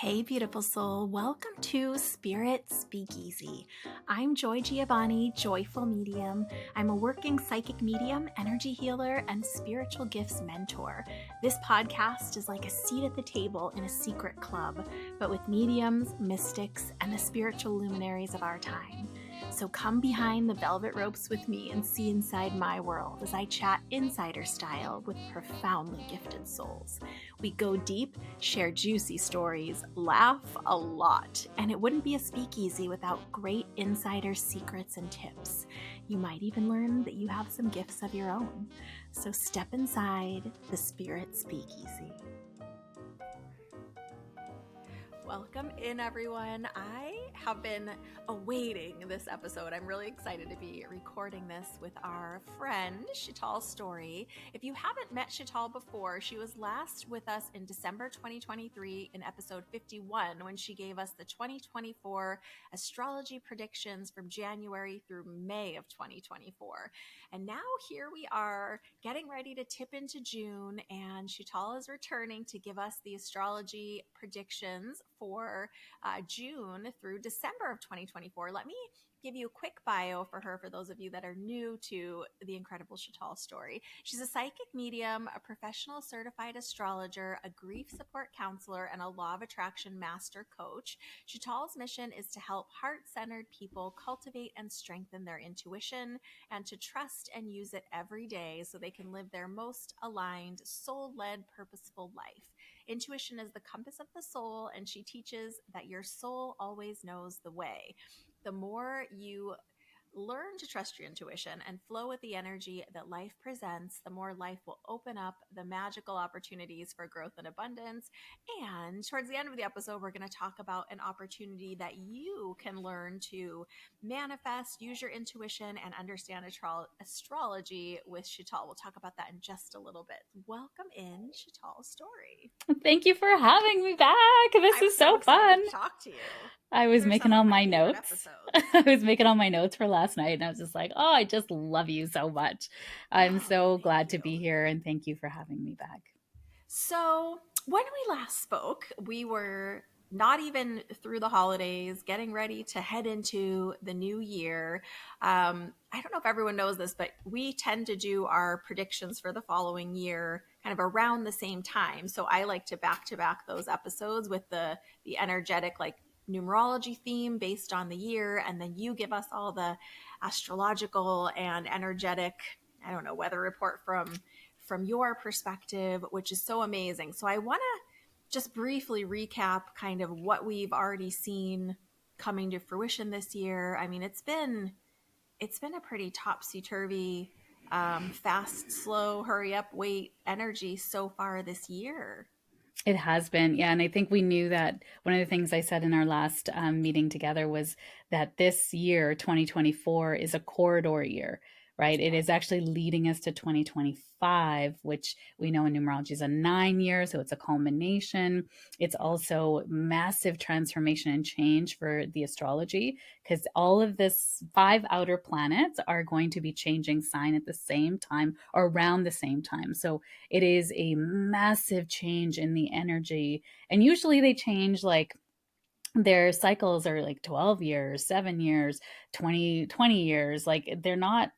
Hey, beautiful soul. Welcome to Spirit Speakeasy. I'm Joy Giovanni, Joyful Medium. I'm a working psychic medium, energy healer, and spiritual gifts mentor. This podcast is like a seat at the table in a secret club, but with mediums, mystics, and the spiritual luminaries of our time. So come behind the velvet ropes with me and see inside my world as I chat insider style with profoundly gifted souls. We go deep, share juicy stories, laugh a lot, and it wouldn't be a speakeasy without great insider secrets and tips. You might even learn that you have some gifts of your own. So step inside the Spirit Speakeasy. Welcome in, everyone. I have been awaiting this episode. I'm really excited to be recording this with our friend, Sheetal Story. If you haven't met Sheetal before, she was last with us in December 2023 in episode 51 when she gave us the 2024 Astrology Predictions from January through May of 2024. And now here we are getting ready to tip into June, and Sheetal is returning to give us the astrology predictions for June through December of 2024. Let me give you a quick bio for her, for those of you that are new to the incredible Sheetal Story. She's a psychic medium, a professional certified astrologer, a grief support counselor, and a law of attraction master coach. Sheetal's mission is to help heart-centered people cultivate and strengthen their intuition and to trust and use it every day so they can live their most aligned, soul-led, purposeful life. Intuition is the compass of the soul, and she teaches that your soul always knows the way. The more you learn to trust your intuition and flow with the energy that life presents, the more life will open up the magical opportunities for growth and abundance. And towards the end of the episode, we're going to talk about an opportunity that you can learn to manifest, use your intuition, and understand astrology with Sheetal. We'll talk about that in just a little bit. Welcome in, Sheetal Story. Thank you for having me back. This is so fun. To talk to you. I was making all my notes. I was making all my notes for last night, and I was just like, oh, I just love you so much. I'm so glad to be here, and thank you for having me back. So when we last spoke, we were not even through the holidays, getting ready to head into the new year. I don't know if everyone knows this, but we tend to do our predictions for the following year kind of around the same time. So I like to back those episodes with the energetic, like, numerology theme based on the year, and then you give us all the astrological and energetic, I don't know, weather report from your perspective, which is so amazing. So I want to just briefly recap kind of what we've already seen coming to fruition this year. I mean, it's been a pretty topsy-turvy, fast, slow, hurry up, wait energy so far this year. It has been, yeah. And I think we knew that one of the things I said in our last meeting together was that this year, 2024, is a corridor year, right? It is actually leading us to 2025, which we know in numerology is a 9 year. So it's a culmination. It's also massive transformation and change for the astrology, because all of this 5 outer planets are going to be changing sign at the same time or around the same time. So it is a massive change in the energy. And usually they change, like, their cycles are like 12 years, 7 years, 20 years. Like, they're not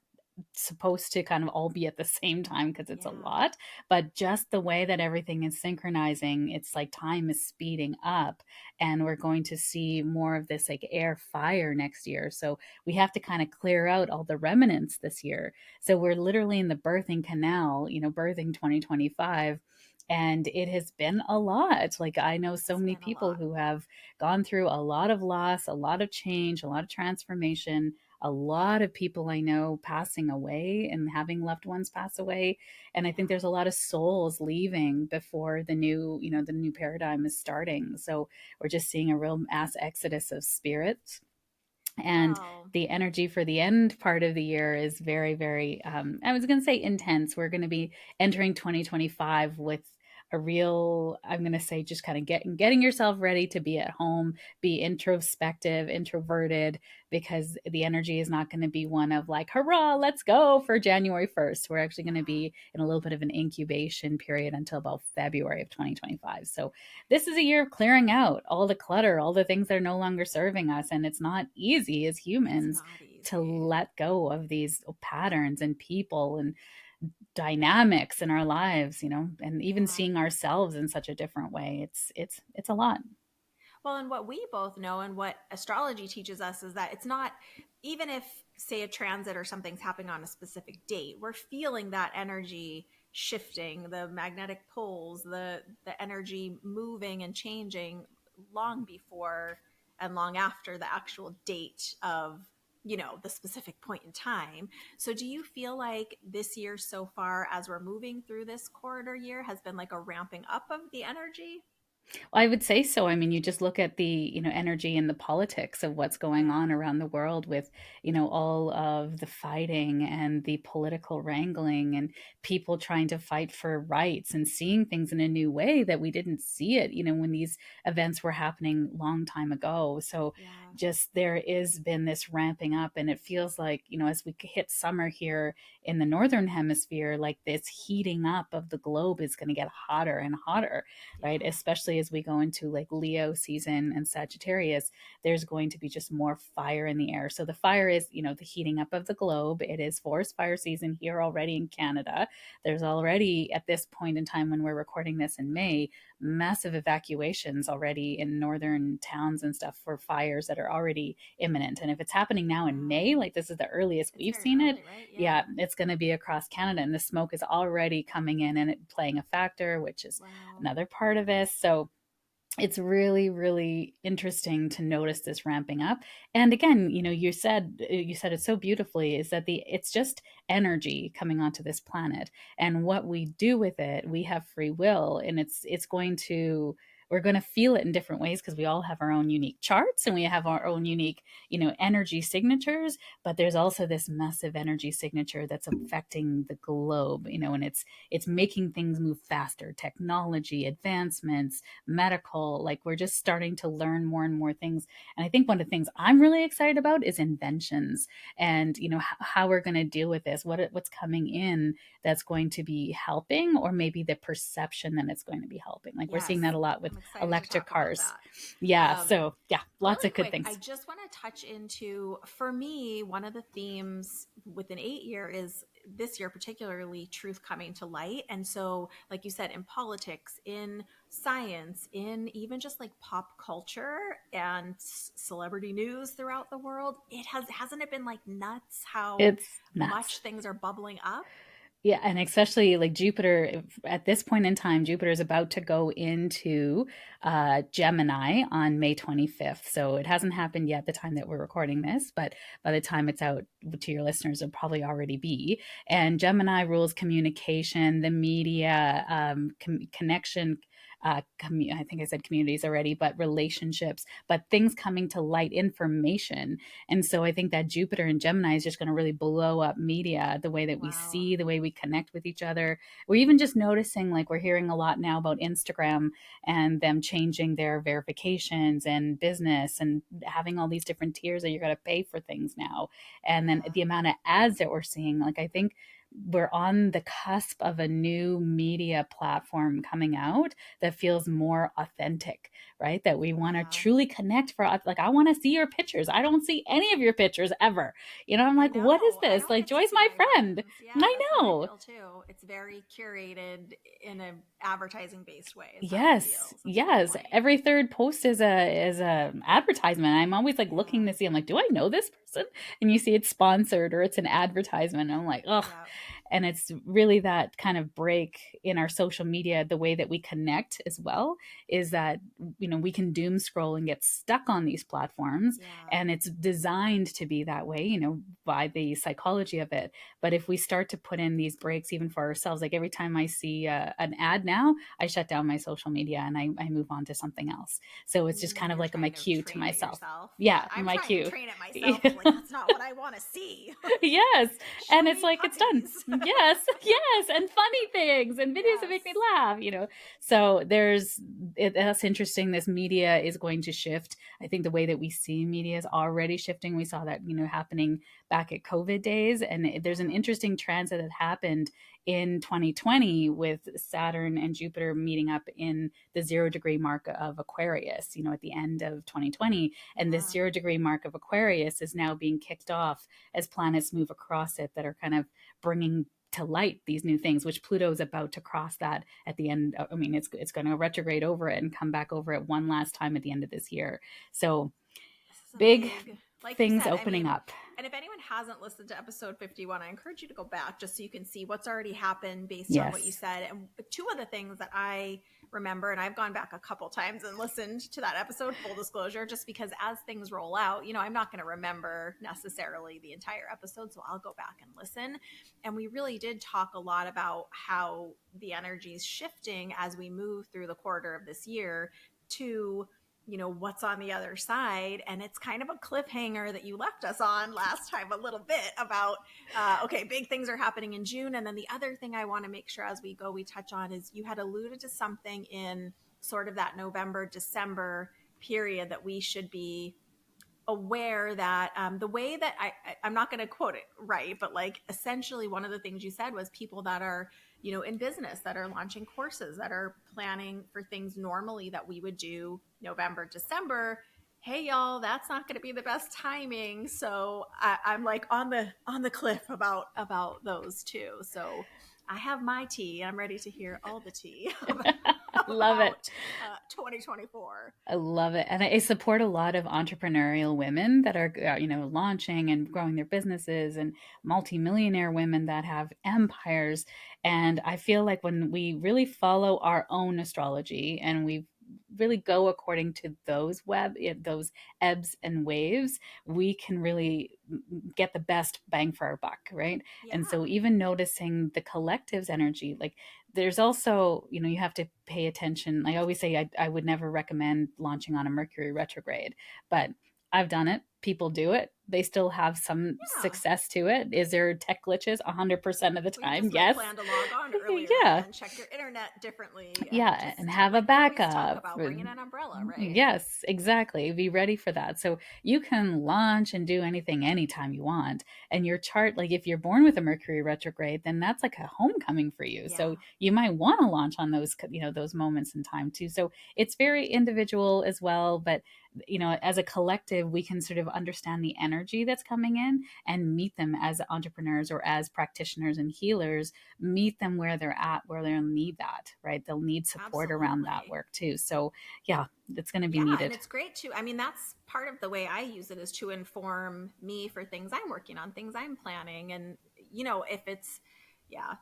supposed to kind of all be at the same time because it's a lot, but just the way that everything is synchronizing, it's like time is speeding up, and we're going to see more of this like air fire next year. So we have to kind of clear out all the remnants this year. So we're literally in the birthing canal, birthing 2025. And it has been a lot. Like, I know so many people who have gone through a lot of loss, a lot of change, a lot of transformation, a lot of people I know passing away and having loved ones pass away. And I think there's a lot of souls leaving before the new paradigm is starting. So we're just seeing a real mass exodus of spirits. And the energy for the end part of the year is very, very, I was going to say intense. We're going to be entering 2025 with a real, I'm going to say, just kind of getting yourself ready to be at home, be introspective, introverted, because the energy is not going to be one of like, hurrah, let's go for January 1st. We're actually going to Yeah. be in a little bit of an incubation period until about February of 2025. So this is a year of clearing out all the clutter, all the things that are no longer serving us. And it's not easy as It's humans not to easy. let go of these patterns and people and dynamics in our lives, and even Yeah. seeing ourselves in such a different way. It's a lot. Well, and what we both know and what astrology teaches us is that it's not, even if, say, a transit or something's happening on a specific date, we're feeling that energy shifting, the magnetic poles, the energy moving and changing long before and long after the actual date of, the specific point in time. So do you feel like this year so far, as we're moving through this corridor year, has been like a ramping up of the energy? Well, I would say so. I mean, you just look at the, energy and the politics of what's going Yeah. on around the world with, all of the fighting and the political wrangling and people trying to fight for rights and seeing things in a new way that we didn't see it, when these events were happening long time ago. So Yeah. just there is been this ramping up, and it feels like, as we hit summer here in the northern hemisphere, like this heating up of the globe is going to get hotter and hotter, right? Yeah. Especially as we go into like Leo season and Sagittarius, there's going to be just more fire in the air. So the fire is, the heating up of the globe. It is forest fire season here already in Canada. There's already, at this point in time when we're recording this in May, massive evacuations already in northern towns and stuff for fires that are already imminent. And if it's happening now in May, Wow. like this is the earliest It's we've very seen it, early, right? yeah, Yeah. it's going to be across Canada, and the smoke is already coming in and it playing a factor, which is Wow. another part of this. So it's really, really interesting to notice this ramping up. And again, you said it so beautifully, is that it's just energy coming onto this planet, and what we do with it, we have free will, and it's going to, we're going to feel it in different ways because we all have our own unique charts and we have our Yeah. own unique, energy signatures. But there's also this massive energy signature that's affecting the globe, and it's making things move faster, technology advancements, medical, like we're just starting to learn more and more things. And I think one of the things I'm really excited about is inventions, and how we're going to deal with this, what's coming in that's going to be helping, or maybe the perception that it's going to be helping. Like we're seeing Yes. that a lot with I'm excited to electric talk about cars. that. Yeah, Um, so yeah, lots Really of good quick, I things. just want to touch into, for me, one of the themes with an 8 year is this year, particularly truth coming to light. And so, like you said, in politics, in science, in even just like pop culture and celebrity news throughout the world, hasn't it been like nuts how It's much nuts. things are bubbling up? Yeah, and especially like Jupiter, at this point in time, Jupiter is about to go into Gemini on May 25th. So it hasn't happened yet the time that we're recording this, but by the time it's out to your listeners, it'll probably already be. And Gemini rules communication, the media, connection. I think I said communities already, but relationships, but things coming to light, information. And so I think that Jupiter and Gemini is just going to really blow up media, the way that we Wow. see, the way we connect with each other. We're even just noticing, like, we're hearing a lot now about Instagram and them changing their verifications and business and having all these different tiers that you're going to pay for things now. And then Yeah. the amount of ads that we're seeing, like, I think we're on the cusp of a new media platform coming out that feels more authentic, right? That we want to Yeah. truly connect for, like, I want to see your pictures. I don't see any of your pictures ever. I'm I like, what is know. I this? don't Like, get to Joy's see my my friend. friends. Yeah, I that's how I know. feel too. It's very curated in an advertising based way is how it Yes, feels. That's a good yes. point. Every third post is a advertisement. I'm always like Yeah. looking to see. I'm like, do I know this person? And you see it's sponsored or it's an advertisement. And I'm like, ugh. Yeah. And it's really that kind of break in our social media, the way that we connect as well, is that we can doom scroll and get stuck on these platforms, Yeah. and it's designed to be that way, by the psychology of it. But if we start to put in these breaks even for ourselves, like every time I see an ad now, I shut down my social media and I move on to something else. So it's just kind of You're like my trying to cue to train it myself. yourself. Yeah. Yeah, I'm my trying to cue. train it myself. I'm like, that's not what I want to see. Yes. Show And it's me like, it's done. puppies. Yes, yes, and funny things and videos that Yes. make me laugh, So that's interesting. This media is going to shift. I think the way that we see media is already shifting. We saw that, happening back at COVID days. And there's an interesting transit that happened in 2020 with Saturn and Jupiter meeting up in the 0 degree mark of Aquarius, at the end of 2020. And this Yeah. 0 degree mark of Aquarius is now being kicked off as planets move across it that are kind of bringing to light these new things, which Pluto is about to cross that at the end. I mean, it's going to retrograde over it and come back over it one last time at the end of this year. So This is a big big, like you things said, opening up. and if anyone hasn't listened to episode 51, I encourage you to go back just so you can see what's already happened based on what you Yes. said. And two of the things that I remember, and I've gone back a couple times and listened to that episode, full disclosure, just because as things roll out, I'm not going to remember necessarily the entire episode. So I'll go back and listen. And we really did talk a lot about how the energy is shifting as we move through the quarter of this year to what's on the other side. And it's kind of a cliffhanger that you left us on last time a little bit about, okay, big things are happening in June. And then the other thing I want to make sure as we go, we touch on is you had alluded to something in sort of that November, December period that we should be aware that the way that I'm not going to quote it right, but like essentially one of the things you said was people that are, in business, that are launching courses, that are planning for things normally that we would do November, December. Hey y'all, that's not going to be the best timing. So I'm like on the cliff about those two. So I have my tea. I'm ready to hear all the tea Love it. 2024. I love it. And I support a lot of entrepreneurial women that are, launching and growing their businesses, and multimillionaire women that have empires. And I feel like when we really follow our own astrology and we really go according to those ebbs and waves, we can really get the best bang for our buck, right? Yeah. And so even noticing the collective's energy, like there's also, you have to pay attention. I always say I would never recommend launching on a Mercury retrograde, but I've done it. People do it. They still have some success to it. Is there tech glitches? 100% of the Well, you time, just yes. plan to log on earlier Yeah. and check your internet differently. Yeah, just and have a like we always talk backup. about, bringing an umbrella, right? Yes, exactly. Be ready for that. So you can launch and do anything anytime you want. And your chart, like if you're born with a Mercury retrograde, then that's like a homecoming for you. Yeah. So you might want to launch on those moments in time too. So it's very individual as well, but as a collective, we can sort of understand the energy that's coming in and meet them as entrepreneurs or as practitioners and healers, meet them where they're at, where they'll need that, right? They'll need support around that work too. So yeah, it's going to be needed. And it's great too. I mean, that's part of the way I use it, is to inform me for things I'm working on, things I'm planning. And, if it's,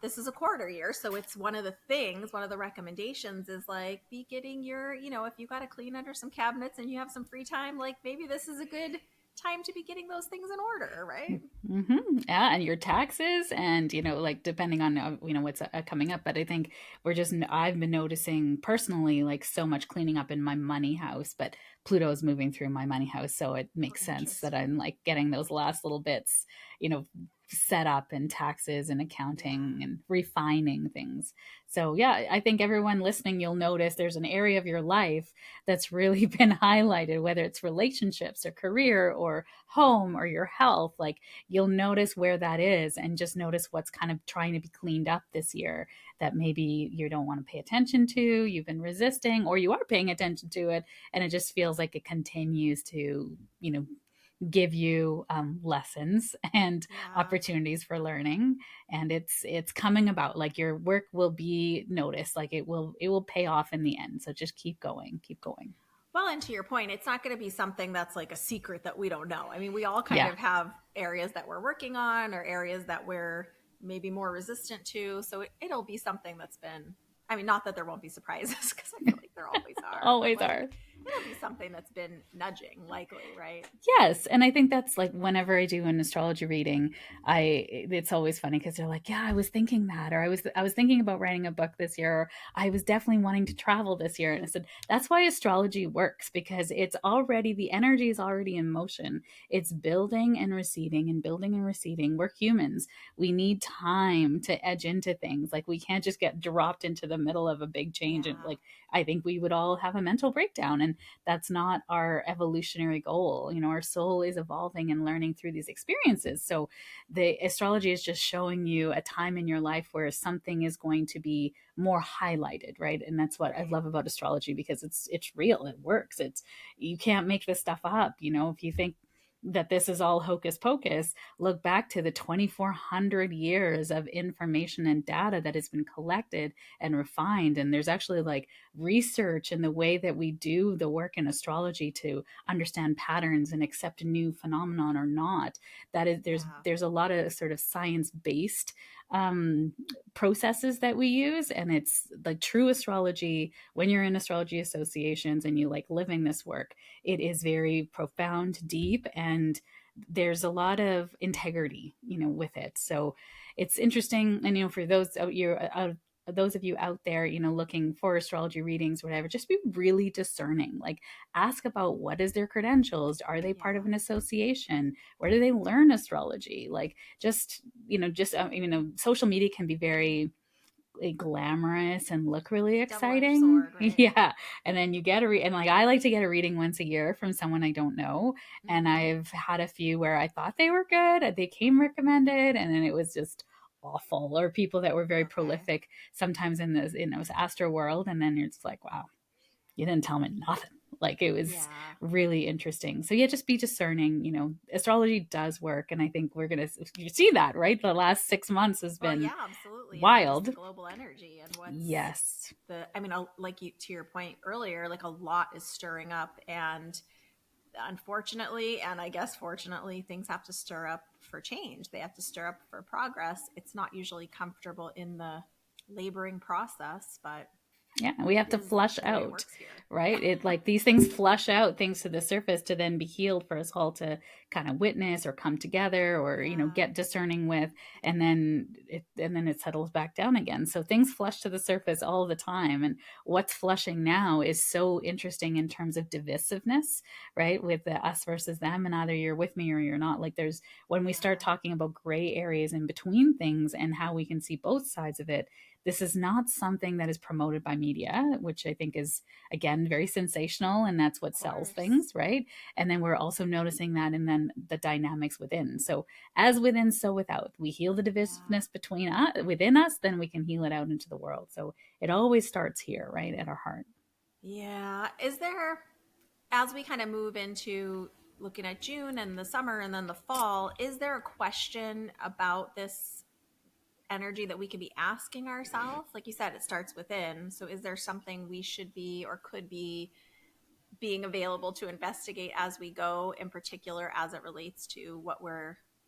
this is a quarter year. So it's one of the recommendations is like, be getting your, if you got to clean under some cabinets and you have some free time, like maybe this is a good time to be getting those things in order, right? Mm-hmm. Yeah, and your taxes, and like depending on what's coming up. But I think I've been noticing personally, like so much cleaning up in my money house. But Pluto is moving through my money house, so it makes sense that I'm like getting those last little bits, set up in taxes and accounting and refining things. So yeah, I think everyone listening, you'll notice there's an area of your life that's really been highlighted, whether it's relationships or career or home or your health. Like you'll notice where that is, and just notice what's kind of trying to be cleaned up this year that maybe you don't want to pay attention to, you've been resisting, or you are paying attention to it and it just feels like it continues to give you lessons and opportunities for learning. And it's coming about, like your work will be noticed, like it will pay off in the end. So just keep going. Well, and to your point, it's not going to be something that's like a secret that we don't know. I mean, we all kind of have areas that we're working on, or areas that we're maybe more resistant to. So it'll be something that's been, I mean, not that there won't be surprises, because I feel like there always are. Always are. It'll be something that's been nudging, likely, right? Yes, and I think that's like whenever I do an astrology reading, I it's always funny because they're like, "Yeah, I was thinking that," or "I was thinking about writing a book this year," or "I was definitely wanting to travel this year." And I said, "That's why astrology works because it's already the energy is already in motion. It's building and receding and building and receding. We're humans. We need time to edge into things. Like we can't just get dropped into the middle of a big change and Yeah. like I think we would all have a mental breakdown and that's not our evolutionary goal. Our soul is evolving and learning through these experiences. So the astrology is just showing you a time in your life where something is going to be more highlighted, right? And that's what I Right. love about astrology because it's real, it works. It's you can't make this stuff up. If you think that this is all hocus pocus, look back to the 2,400 years of information and data that has been collected and refined. And there's actually like research in the way that we do the work in astrology to understand patterns and accept a new phenomenon or not. That is, Yeah. there's a lot of sort of science based um, processes that we use, and it's like true astrology. When you're in astrology associations and you like living this work, it is very profound, deep, and there's a lot of integrity, with it. So it's interesting, and for those of you out there, looking for astrology readings, whatever, just be really discerning. Like, ask about what is their credentials? Are they part of Yeah. an association? Where do they learn astrology? Like, social media can be very glamorous and look really Double-edged exciting. sword, right? Yeah. And then you get and like I like to get a reading once a year from someone I don't know. And Mm-hmm. I've had a few where I thought they were good, they came recommended, and then it was just awful. Or people that were very Okay. prolific sometimes in this, astro world, and then it's like, wow, you didn't tell me nothing. Like it was Yeah. really interesting. So yeah, just be discerning. Astrology does work, and I think we're gonna you see that, right? The last 6 months has Well, been yeah, absolutely. And then just the wild. global energy and what's Yes. like you to your point earlier, like a lot is stirring up, and unfortunately, and I guess fortunately, things have to stir up for change. They have to stir up for progress. It's not usually comfortable in the laboring process, but Yeah, we have it to is flush the way it out, works here. right? It like these things flush out things to the surface to then be healed for us all to kind of witness or come together or Yeah. get discerning with, and then it settles back down again. So things flush to the surface all the time, and what's flushing now is so interesting in terms of divisiveness, right? With the us versus them, and either you're with me or you're not. Like there's when we start Yeah. talking about gray areas in between things and how we can see both sides of it, this is not something that is promoted by media, which I think is, again, very sensational, and that's what Of sells course. things, right? And then we're also noticing that, and then the dynamics within. So, as within, so without. We heal the Yeah. divisiveness between us, within us, then we can heal it out into the world. So, it always starts here, right, at our heart. Yeah. Is there, as we kind of move into looking at June and the summer and then the fall, is there a question about this energy that we could be asking ourselves? Like you said, it starts within. So is there something we should be or could be being available to investigate as we go, in particular as it relates to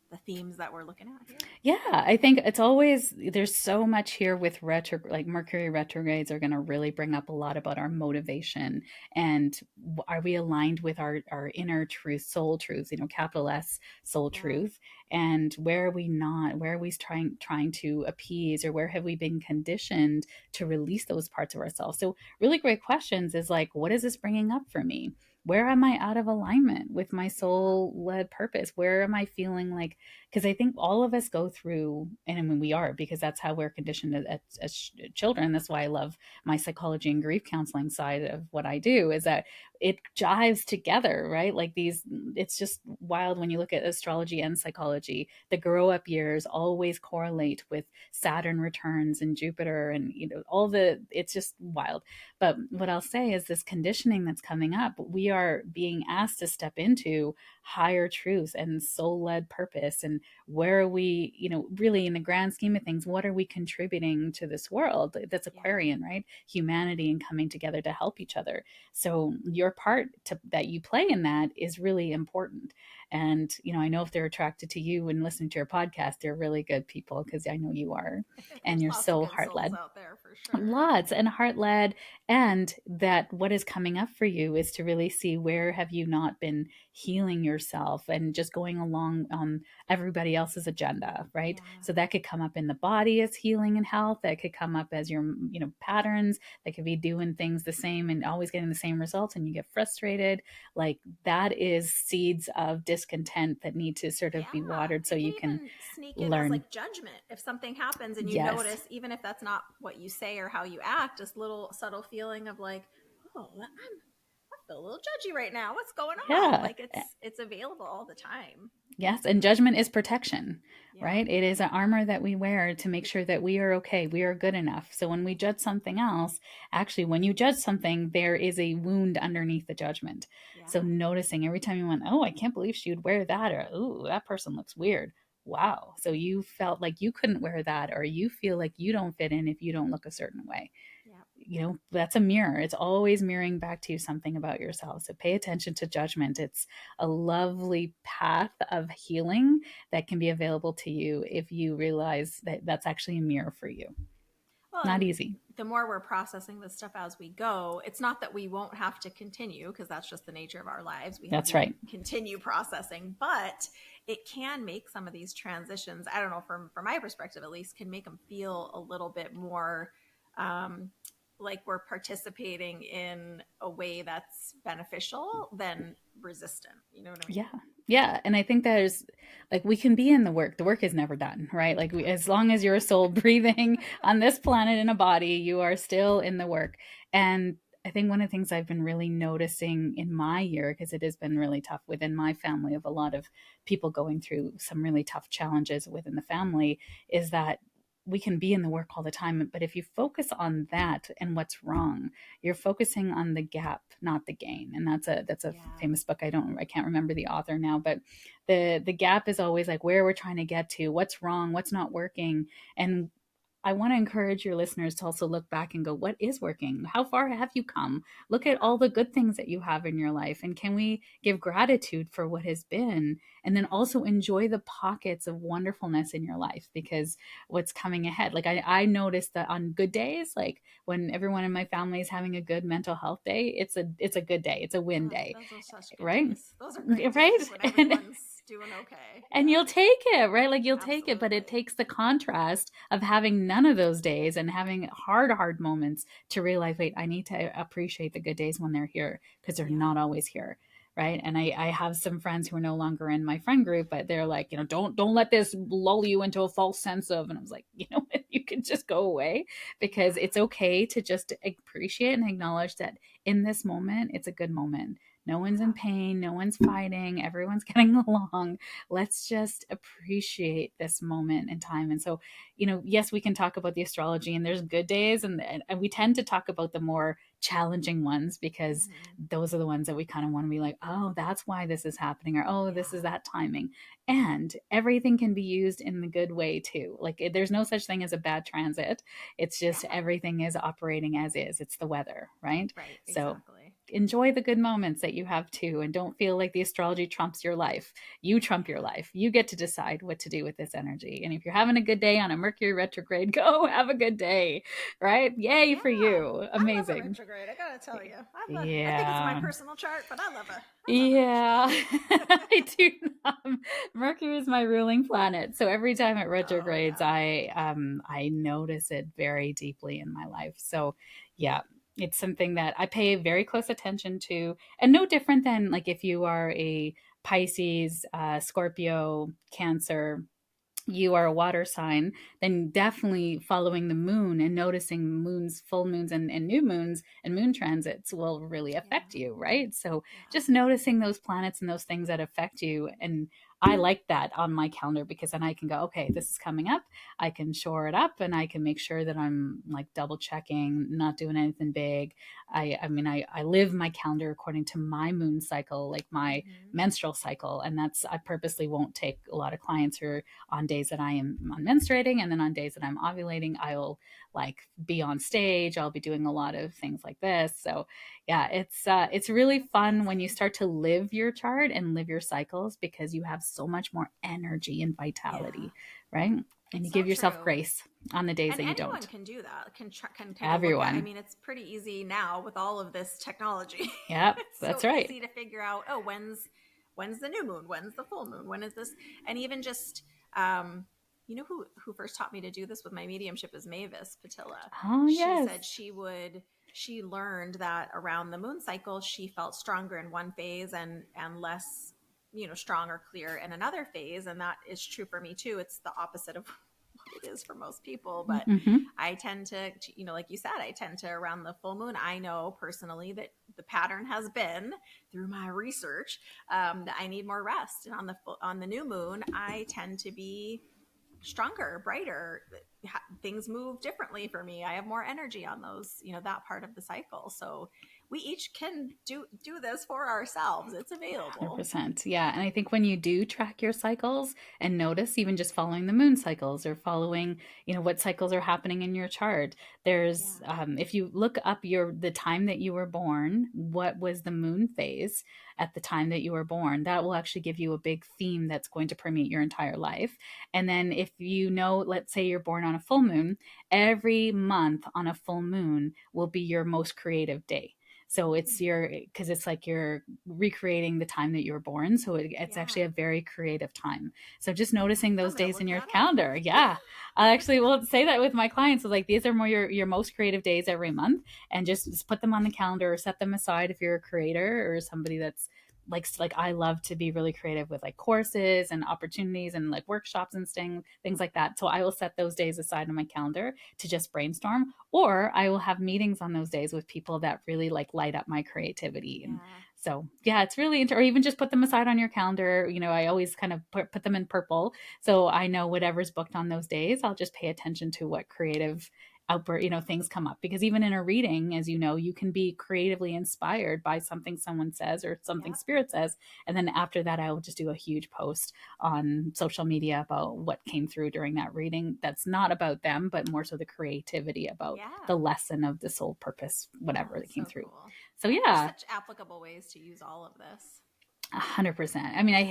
the themes that we're looking at here? Yeah, I think it's always there's so much here with like Mercury retrogrades are going to really bring up a lot about our motivation and are we aligned with our inner truth, soul truth, capital S soul Yeah. truth, and where are we not? Where are we trying to appease, or where have we been conditioned to release those parts of ourselves? So really great questions is like, what is this bringing up for me? Where am I out of alignment with my Yeah. soul led purpose? Where am I feeling like, because I think all of us go through, and I mean, we are, because that's how we're conditioned as children. That's why I love my psychology and grief counseling side of what I do, is that it jives together, right? Like it's just wild when you look at astrology and psychology. The grow up years always correlate with Saturn returns and Jupiter, and it's just wild. But what I'll say is this conditioning that's coming up, we are being asked to step into higher truths and soul led purpose. And where are we, really in the grand scheme of things, what are we contributing to this world? That's Yeah. Aquarian, right? Humanity and coming together to help each other. So your part that you play in that is really important. And, I know if they're attracted to you and listening to your podcast, they're really good people because I know you are, and There's you're lots of so good heart souls led. out there for sure. Lots, and heart led. And that what is coming up for you is to really see where have you not been healing yourself and just going along on everybody else's agenda, right? Yeah. So that could come up in the body as healing and health. That could come up as your, patterns. That could be doing things the same and always getting the same results and you get frustrated. Like that is seeds of discontent that need to sort of be Yeah, watered so it can you can even sneak in as learn. like judgment if something happens and you Yes. notice, even if that's not what you say or how you act, this little subtle feeling of like, oh, I feel a little judgy right now. What's going on? Yeah. Like it's available all the time. Yes, and judgment is protection, Yeah, right? It is an armor that we wear to make sure that we are okay, we are good enough. So when we judge something else, actually, when you judge something, there is a wound underneath the judgment. So yeah, noticing every time you went, oh, I can't believe she would wear that, or oh, that person looks weird. Wow. So you felt like you couldn't wear that, or you feel like you don't fit in if you don't look a certain way. yeah. That's a mirror. It's always mirroring back to you something about yourself. So pay attention to judgment. It's a lovely path of healing that can be available to you if you realize that that's actually a mirror for you. Well, Not and easy. the more we're processing this stuff as we go, it's not that we won't have to continue because that's just the nature of our lives. We have That's to right. continue processing, but it can make some of these transitions, I don't know, from my perspective at least, can make them feel a little bit more um, like we're participating in a way that's beneficial than resistant. You know what I Yeah. mean? Yeah. And I think there's like we can be in the work. The work is never done, right? Like as long as you're a soul breathing on this planet in a body, you are still in the work. And I think one of the things I've been really noticing in my year, because it has been really tough within my family of a lot of people going through some really tough challenges within the family, is that we can be in the work all the time. But if you focus on that and what's wrong, you're focusing on the gap, not the gain. And that's a Yeah. famous book. I can't remember the author now, but the gap is always like where we're trying to get to, what's wrong, what's not working. And I want to encourage your listeners to also look back and go, what is working? How far have you come? Look at Yeah. all the good things that you have in your life. And can we give gratitude for what has been? And then Yeah. also enjoy the pockets of wonderfulness in your life because what's coming ahead. Like I noticed that on good days, like when everyone in my family is having a good mental health day, it's a good day. It's a win Oh, day. those are such good Right? days. Those are great Right? days when And everyone's doing okay. and Yeah, you'll take it, right? Like you'll take it, but it absolutely. takes the contrast of having none of those days and having hard moments to realize, wait, I need to appreciate the good days when they're here because they're Yeah. not always here. Right. And I have some friends who are no longer in my friend group, but they're like, don't let this lull you into a false sense of, and I was like, you can just go away because Yeah. it's okay to just appreciate and acknowledge that in this moment, it's a good moment. No one's in Yeah. pain. No one's fighting. Everyone's getting along. Let's just appreciate this moment in time. And so, yes, we can talk about the astrology and there's good days and we tend to talk about the more challenging ones because Hmm. those are the ones that we kind of want to be like, oh, that's why this is happening or oh, this Yeah. is that timing. And everything can be used in the good way too. Like there's no such thing as a bad transit. It's just Yeah. everything is operating as is. It's the weather, right? Right. So Exactly. enjoy the good moments that you have too and don't feel like the astrology trumps your life. You trump your Yeah. life. You get to decide what to do with this energy. And if you're having a good day on a Mercury retrograde, go have a good day, right? Yay Yeah. for you. I love a Amazing. retrograde. I gotta tell you, I think it's my Yeah. personal chart, but I love a Yeah, retrograde. I do. Mercury is my ruling planet, so every time it Oh retrogrades, yeah. I notice it very deeply in my life. So, yeah, it's something that I pay very close attention to, and no different than like if you are a Pisces, Scorpio, Cancer, you are a water sign, then definitely following the moon and noticing moons, full moons, and new moons and moon transits will really affect Yeah. you, right? So Yeah. just noticing those planets and those things that affect you. And I like that on my calendar because then I can go, okay, this is coming up. I can shore it up and I can make sure that I'm like double checking, not doing anything big. I live my calendar according to my moon cycle, like my Hmm. menstrual cycle. And I purposely won't take a lot of clients who are on days that I am menstruating, and then on days that I'm ovulating, I'll like be on stage. I'll be doing a lot of things like this. So yeah, it's really That's fun when you amazing. start to live your chart and live your cycles because you have so much more energy and Yeah. vitality, right? And It's you so give yourself true. grace on the days And that you anyone don't. can do that. Can take a look at. I Everyone. mean, it's pretty easy now with all of this technology. Yep, It's so that's right. easy to figure out. Oh, when's the new moon? When's the full moon? When is this? And even just, you know, who first taught me to do this with my mediumship is Mavis Patilla. Oh, She yes. said she learned that around the moon cycle she felt stronger in one phase and less, you know, strong or clear in another phase, and that is true for me too. It's the opposite of what it is for most people, but Mm-hmm. I tend to, you know, like you said, I tend to around the full moon. I know personally that the pattern has been through my research, that I need more rest, and on the new moon I tend to be stronger, brighter. Things move differently for me. I have more energy on those, you know, that part of the cycle. So we each can do this for ourselves. It's available. 100%. Yeah. And I think when you do track your cycles and notice, even just following the moon cycles or following, what cycles are happening in your chart, there's, Yeah. if you look up the time that you were born, what was the moon phase at the time that you were born, that will actually give you a big theme that's going to permeate your entire life. And then if you know, let's say you're born on a full moon, every month on a full moon will be your most creative day. So it's because it's like you're recreating the time that you were born. So it's Yeah. actually a very creative time. So just noticing those I'm going to days in look your that up. calendar. Yeah. I actually will say that with my clients. So like, these are more your most creative days every month, and just put them on the calendar or set them aside if you're a creator or somebody that's like I love to be really creative with like courses and opportunities and like workshops and things like that. So I will set those days aside on my calendar to just brainstorm, or I will have meetings on those days with people that really like light up my creativity. And Yeah. so yeah, it's really or even just put them aside on your calendar. I always kind of put them in purple, so I know whatever's booked on those days, I'll just pay attention to what creative outburst things come up. Because even in a reading, as you know, you can be creatively inspired by something someone says or something Yeah. spirit says, and then after that I will just do a huge post on social media about what came through during that reading, that's not about them, but more so the creativity about Yeah. the lesson of the soul purpose, Oh, whatever that that's came so through. cool. So Yeah, there's yeah, such applicable ways to use all of this. 100%. I mean, I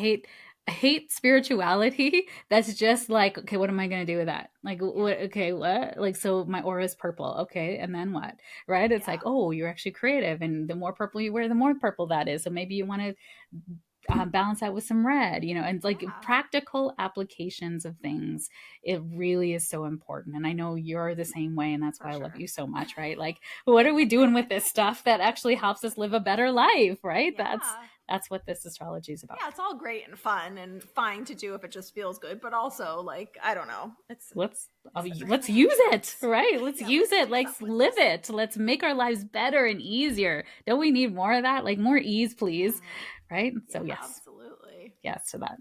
hate spirituality that's just like, okay, what am I going to do with that? Like, what? Okay, what? Like, so my aura is purple. Okay, and then what? Right? It's like, Yeah. oh, you're actually creative, and the more purple you wear, the more purple that is. So maybe you want to balance that with some red, and like Yeah. practical applications of things. It really is so important. And I know you're the same way. And that's For why I love sure. you so much, right? Like, what are we doing with this stuff that actually helps us live a better life, right? That's, Yeah. that's what this astrology is about. Yeah, it's all great and fun and fine to do if it just feels good, but also like, I don't know. let's It's the let's creative use it, juice. right? Let's Yeah, use let's it. juice Let's up with live this. it. Let's make our lives better and easier. Don't we need more of that? Like more ease, please. Yeah. Right? Yeah, So yes, absolutely. yes to that.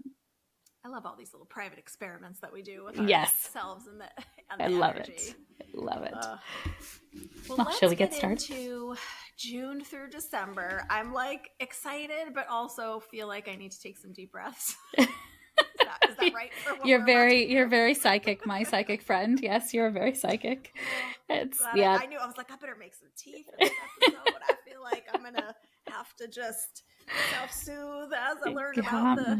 I love all these little private experiments that we do with Yes, ourselves and the I love it. energy. I love it. Well, Well, shall let's we get get started? into June through December. I'm like excited, but also feel like I need to take some deep breaths. Is that right for what you're we're about to very do? you're very psychic, my psychic friend. Yes, you're very psychic. Oh, It's glad yeah. I knew. I was like, I better make some tea for this episode. I feel like I'm gonna have to just self-soothe as I learn about Yeah,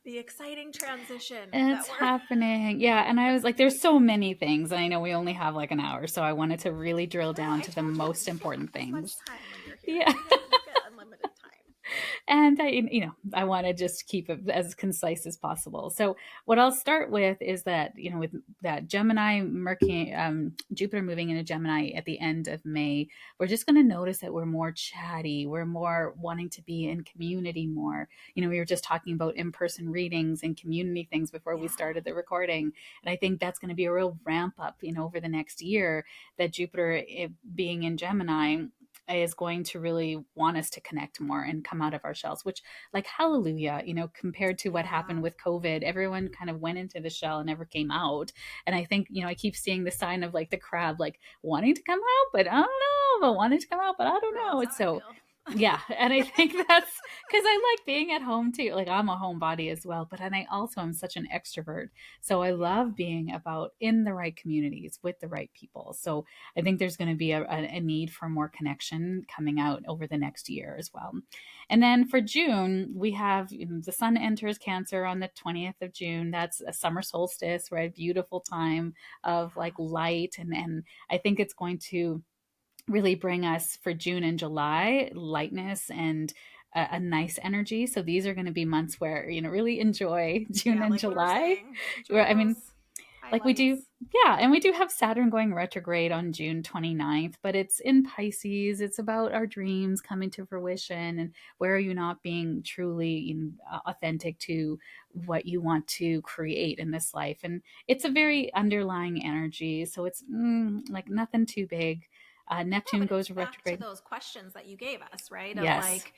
the exciting transition that it's we're. happening. Yeah, and I was like, there's so many things, and I know we only have like an hour, so I wanted to really drill Well, down I to the told you most you important have as much things. time when you're here. Yeah. You get unlimited time. And I want to just keep it as concise as possible. So what I'll start with is that, with that Gemini, Mercury, Jupiter moving into Gemini at the end of May, we're just going to notice that we're more chatty. We're more wanting to be in community more. We were just talking about in-person readings and community things before we Yeah. started the recording. And I think that's going to be a real ramp up, over the next year, that Jupiter being in Gemini is going to really want us to connect more and come out of our shells, which, like, hallelujah, compared to what Yeah. happened with COVID, everyone kind of went into the shell and never came out. And I think, I keep seeing the sign of like the crab, like wanting to come out, but I don't know, but wanting to come out, but I don't Girl, know. that's It's how I so feel. Yeah, and I think that's because I like being at home too. Like I'm a homebody as well, but and I also am such an extrovert. So I Yeah. love being about in the right communities with the right people. So I think there's going to be a need for more connection coming out over the next year as well. And then for June, we have the sun enters Cancer on the 20th of June. That's a summer solstice, right? Beautiful time of like Yeah. light, and I think it's going to really bring us for June and July lightness and a nice energy. So these are going to be months where really enjoy June Yeah, and like we were July. saying, enjoy Where I those mean, like we do, highlights. yeah, and we do have Saturn going retrograde on June 29th, but it's in Pisces. It's about our dreams coming to fruition, and where are you not being truly authentic to what you want to create in this life. And it's a very underlying energy, so it's like nothing too big. No, Neptune but it's goes back to retrograde. those questions that you gave us, right? Of Yes. like,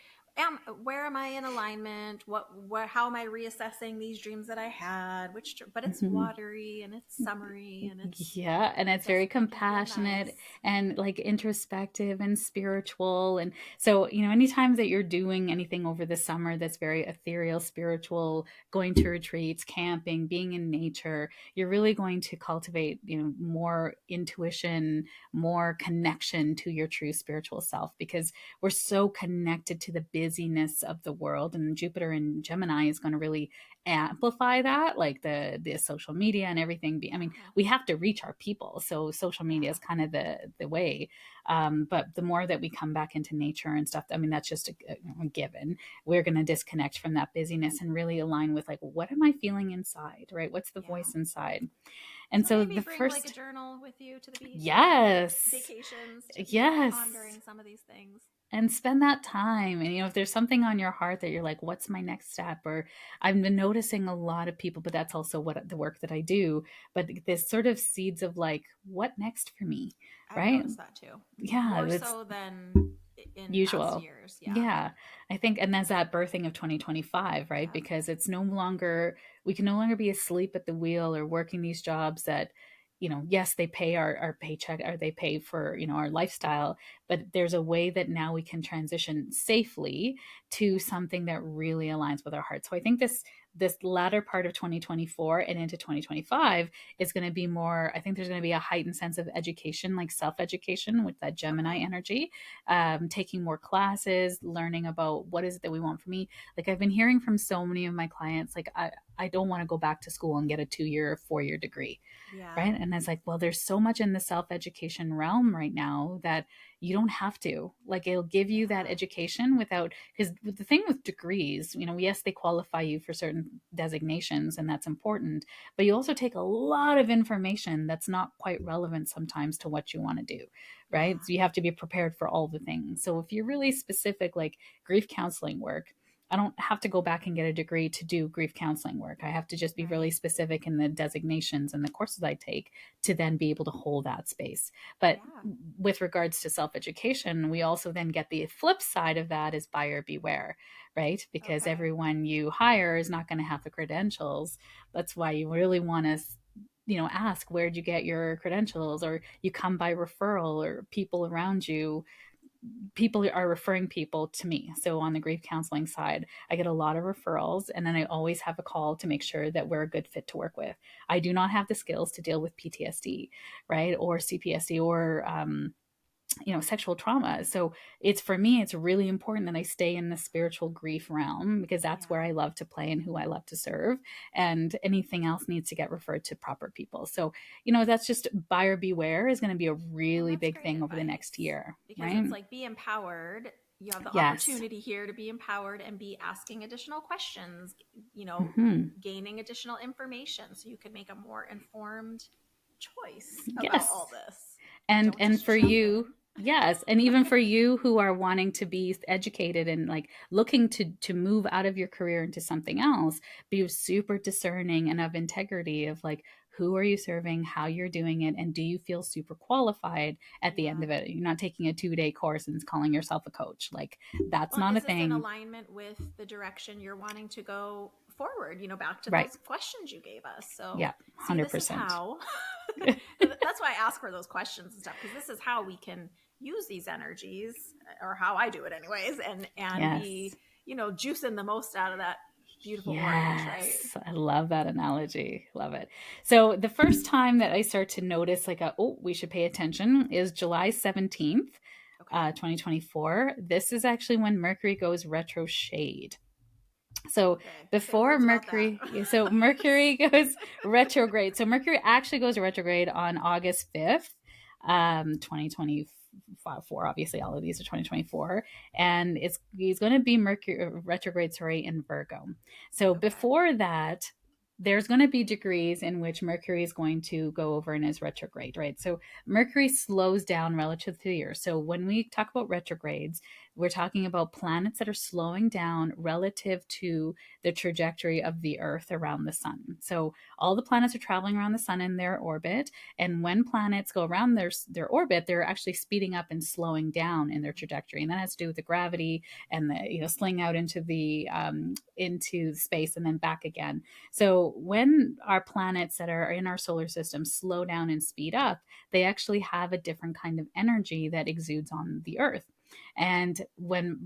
where am I in alignment? How am I reassessing these dreams that I had? But it's Mhm. watery and it's summery and Yeah, and it's very it can feel compassionate nice. and like introspective and spiritual. And so, anytime that you're doing anything over the summer that's very ethereal, spiritual, going to retreats, camping, being in nature, you're really going to cultivate, more intuition, more connection to your true spiritual self, because we're so connected to the busyness of the world. And Jupiter and Gemini is going to really amplify that, like the social media and everything. I mean, Yeah. we have to reach our people, so social media Yeah. is kind of the way. But the more that we come back into nature and stuff, I mean, that's just a given. We're going to disconnect from that busyness and really align with, like, what am I feeling inside, right? What's the Yeah. voice inside? And So so maybe the bring like a first, journal with you to the beach or yes, vacations to be yes, pondering some of these things. and spend that time. And if there's something on your heart that you're like, what's my next step? Or I've been noticing a lot of people, but that's also what the work that I do, but this sort of seeds of like, what next for me, I've right? noticed that too. Yeah, More that's so than in past usual. years. Yeah. Yeah, I think, and that's that birthing of 2025, right? Yeah. Because it's no longer, we can no longer be asleep at the wheel or working these jobs that, yes, they pay our paycheck, or they pay for, our lifestyle, but there's a way that now we can transition safely to Yeah. something that really aligns with our heart. So I think this latter part of 2024 and into 2025 is going to be more, I think there's going to be a heightened sense of education, like self-education with that Gemini Okay. energy, taking more classes, learning about what is it that we want from me. Like I've been hearing from so many of my clients, like I don't want to go back to school and get a 2 year, 4 year degree, Yeah. right? And it's like, well, there's so much in the self education realm right now that you don't have to. Like, it'll give you that Yeah. education without, because the thing with degrees, yes, they qualify you for certain designations, and that's important, but you also take a lot of information that's not quite relevant sometimes to what you want to do, right? Yeah. So you have to be prepared for all the things. So if you're really specific, like grief counseling work, I don't have to go back and get a degree to do grief counseling work. I have to just be really Right. specific in the designations and the courses I take to then be able to hold that space. But Yeah. with regards to self education, we also then get the flip side of that is buyer beware, right? Because Okay. everyone you hire is not going to have the credentials. That's why you really want to ask, where'd you get your credentials, or you come by referral, or people around you, people are referring people to me. So on the grief counseling side, I get a lot of referrals, and then I always have a call to make sure that we're a good fit to work with. I do not have the skills to deal with PTSD, right, or CPSD, or sexual trauma. So it's, for me, it's really important that I stay in the spiritual grief realm, because that's where Yeah. I love to play and who I love to serve, and anything else needs to get referred to proper people. So that's just buyer beware is going to be a Well, really that's big great thing over the next advice year, because right? it's like be empowered. You have the Yes. opportunity here to be empowered and be asking additional questions, Hmm. gaining additional information so you can make a more informed choice about Yes. all this. and Don't and just for jump you, in. yes, and even for you who are wanting to be educated and like looking to move out of your career into something else, be super discerning and of integrity of like, who are you serving, how you're doing it, and do you feel super qualified at the end Yeah. of it? You're not taking a 2 day course and calling yourself a coach. Like, that's Well, not a is this in thing. alignment with the direction you're wanting to go forward? Back to Right. those questions you gave us. So, Yeah, see, this is 100%. how. That's why I ask for those questions and stuff, because this is how we can use these energies, or how I do it anyways, and Yes. be, juicing the most out of that beautiful orange, right? Yes, I love that analogy. Love it. So the first time that I start to notice like we should pay attention is July 17th, Okay. 2024. This is actually when Mercury goes retrograde. So Okay. Say before words about that. Mercury, so Mercury goes retrograde. So Mercury actually goes retrograde on August 5th, 2024. Obviously, all of these are 2024, and he's going to be Mercury retrograde, sorry, in Virgo. So Okay. before that, there's going to be degrees in which Mercury is going to go over and is retrograde, right? So Mercury slows down relative to the Earth. So when we talk about retrogrades, we're talking about planets that are slowing down relative to the trajectory of the Earth around the sun. So all the planets are traveling around the sun in their orbit, and when planets go around their orbit, they're actually speeding up and slowing down in their trajectory, and that has to do with the gravity and the sling out into space and then back again. So when our planets that are in our solar system slow down and speed up, they actually have a different kind of energy that exudes on the Earth. And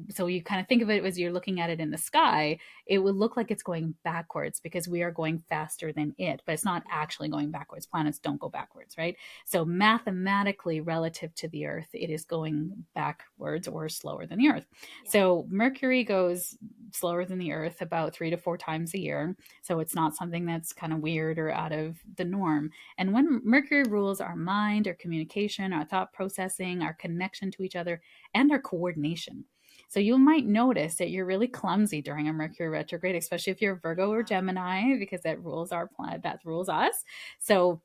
so you kind of think of it as you're looking at it in the sky, it would look like it's going backwards because we are going faster than it, but it's not actually going backwards. Planets don't go backwards, right? So mathematically, relative to the Earth, it is going backwards or slower than the Earth. Yeah. So Mercury goes slower than the Earth about 3 to 4 times a year. So it's not something that's kind of weird or out of the norm. And when Mercury rules our mind, our communication, our thought processing, our connection to each other, and our coordination. So you might notice that you're really clumsy during a Mercury retrograde, especially if you're Virgo or Gemini, because that rules our planet, that rules us. So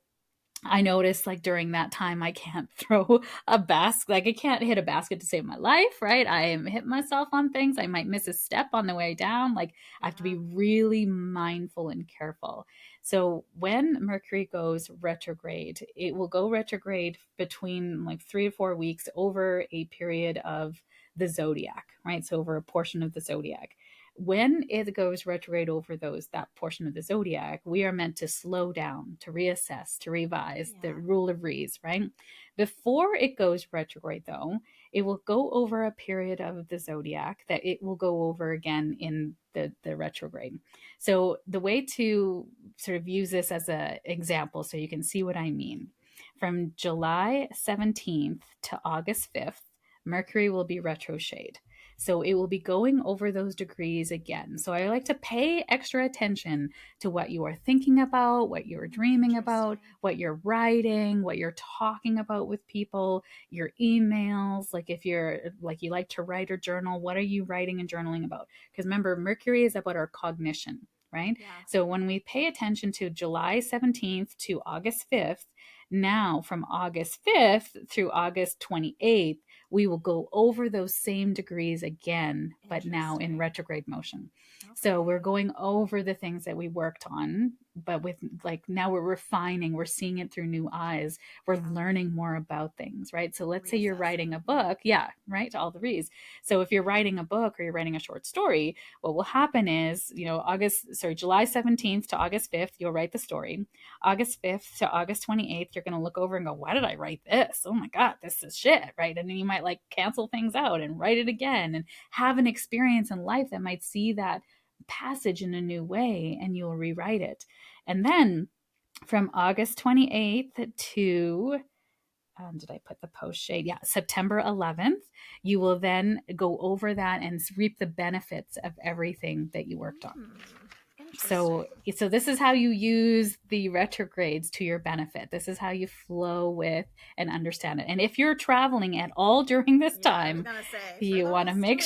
I noticed like during that time, I can't throw a basket, like I can't hit a basket to save my life, right? I am hitting myself on things. I might miss a step on the way down. Like I have to be really mindful and careful. So when Mercury goes retrograde, it will go retrograde between like 3 to 4 weeks over a period of the zodiac, right? So over a portion of the zodiac. When it goes retrograde over that portion of the zodiac, we are meant to slow down, to reassess, to revise, the rule of Rees, right? Before it goes retrograde, though, it will go over a period of the zodiac that it will go over again in the retrograde. So the way to sort of use this as an example so you can see what I mean, from July 17th to August 5th, Mercury will be retrograde. So it will be going over those degrees again. So I like to pay extra attention to what you are thinking about, what you're dreaming about, what you're writing, what you're talking about with people, your emails. Like if you're like you like to write or journal, what are you writing and journaling about? Because remember, Mercury is about our cognition, right? Yeah. So when we pay attention to July 17th to August 5th, now from August 5th through August 28th, we will go over those same degrees again, but now in retrograde motion. Okay. So we're going over the things that we worked on, but with like now we're refining, we're seeing it through new eyes, we're learning more about things, right? So let's say you're writing a book, right? All the reads. So if you're writing a book or you're writing a short story, what will happen is, July 17th to August 5th, you'll write the story. August 5th to August 28th, you're going to look over and go, why did I write this? Oh my God, this is shit, right? And then you might like cancel things out and write it again and have an experience in life that might see that passage in a new way, and you'll rewrite it. And then from August 28th to did I put the post shade? Yeah, September 11th, you will then go over that and reap the benefits of everything that you worked on. So this is how you use the retrogrades to your benefit. This is how you flow with and understand it. And if you're traveling at all during this time, you want to make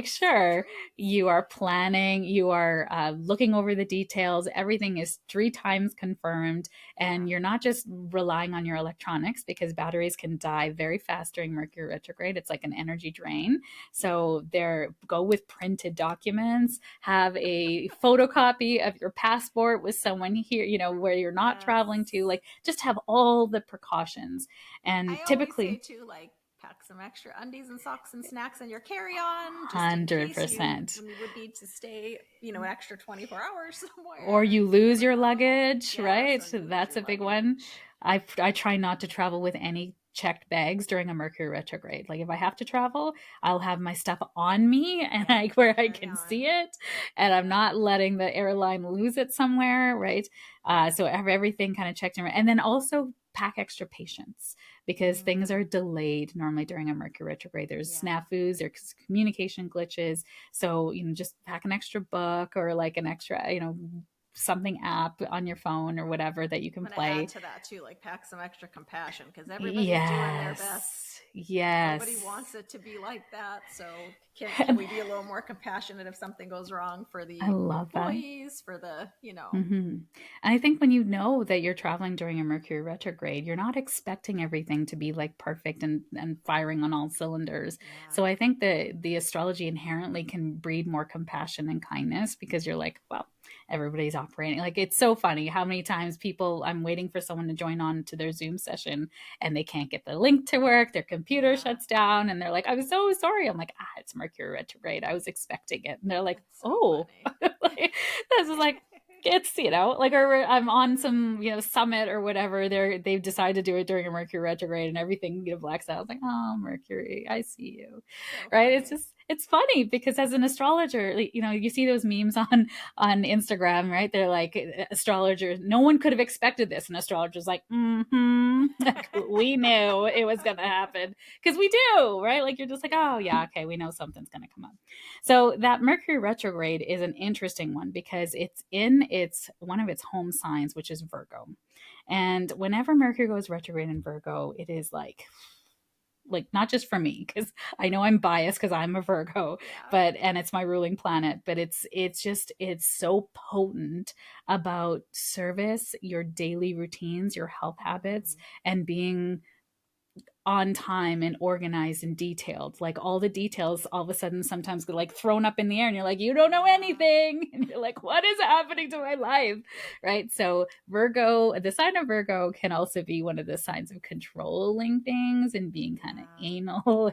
sure you are planning, you are looking over the details. Everything is 3 times confirmed, and you're not just relying on your electronics, because batteries can die very fast during Mercury retrograde. It's like an energy drain. So go with printed documents, have a photocopy of your passport with someone here, where you're not traveling to, like just have all the precautions. And I typically always say too, like pack some extra undies and socks and snacks in your carry-on just in case you 100%. would need to stay, an extra 24 hours Or somewhere. you You lose never your know. luggage, Yes, right? or you lose That's your a big one. luggage. I try not to travel with any checked bags during a Mercury retrograde. Like if I have to travel, I'll have my stuff on me and Yeah, where I carry can on. see it, and I'm not letting the airline lose it somewhere, right? So I have everything kind of checked in, and then also pack extra patience because things are delayed normally during a Mercury retrograde. There's Yeah. snafus, there's communication glitches. So, just pack an extra book or like an extra, something app on your phone or whatever that you can I'm going to add play. to that too, like pack some extra compassion because everybody's doing their best. Yes. Yes. Nobody wants it to be like that. So can And we be a little more compassionate if something goes wrong for the I love that. employees, for the, Mm-hmm. And I think when you know that you're traveling during a Mercury retrograde, you're not expecting everything to be like perfect and firing on all cylinders. Yeah. So I think that the astrology inherently can breed more compassion and kindness because you're like, well, everybody's operating. Like it's so funny how many times I'm waiting for someone to join on to their Zoom session and they can't get the link to work, their computer shuts down, and they're like, I'm so sorry. I'm like, it's Mercury retrograde. I was expecting it. And they're like, That's so oh, funny. like, this is like, it's like, or I'm on some summit or whatever, they've decided to do it during a Mercury retrograde and everything blacks out. I was like, oh, Mercury, I see you. So Right. funny. It's funny because as an astrologer, you see those memes on Instagram, right? They're like, astrologers, no one could have expected this, and astrologers like, like, we knew it was gonna happen because we do, right? Like you're just like, oh yeah, okay, we know something's gonna come up. So that Mercury retrograde is an interesting one because it's one of its home signs, which is Virgo. And whenever Mercury goes retrograde in Virgo, it is like not just for me because I know I'm biased because I'm a Virgo, and it's my ruling planet, but it's so potent about service, your daily routines, your health habits, and being on time and organized and detailed. Like all the details all of a sudden sometimes get like thrown up in the air and you're like, you don't know anything. And you're like, what is happening to my life? Right. So Virgo, the sign of Virgo can also be one of the signs of controlling things and being kind of anal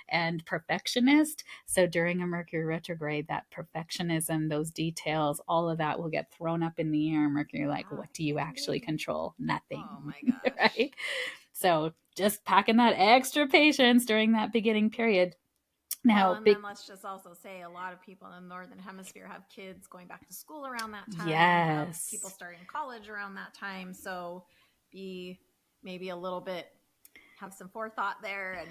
and perfectionist. So during a Mercury retrograde, that perfectionism, those details, all of that will get thrown up in the air. Mercury, like, what do you actually control? Nothing. Oh my gosh. Right. So just packing that extra patience during that beginning period. Now, then let's just also say a lot of people in the Northern Hemisphere have kids going back to school around that time. Have people starting college around that time. So be maybe a little bit, have some forethought there and,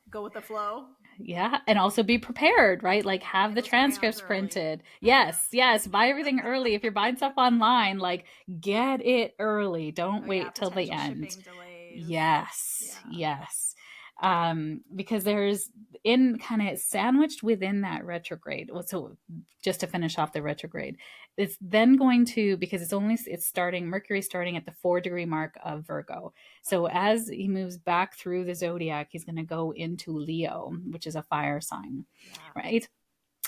go with the flow. Yeah. And also be prepared, right? Like have the transcripts printed. Yes. Buy everything early. If you're buying stuff online, like get it early. Don't wait till the end. Shipping delays. Yes. Because there's in kind of sandwiched within that retrograde. So just to finish off the retrograde, it's then going to, because Mercury starting at the 4-degree mark of Virgo. So as he moves back through the zodiac, he's going to go into Leo, which is a fire sign, right?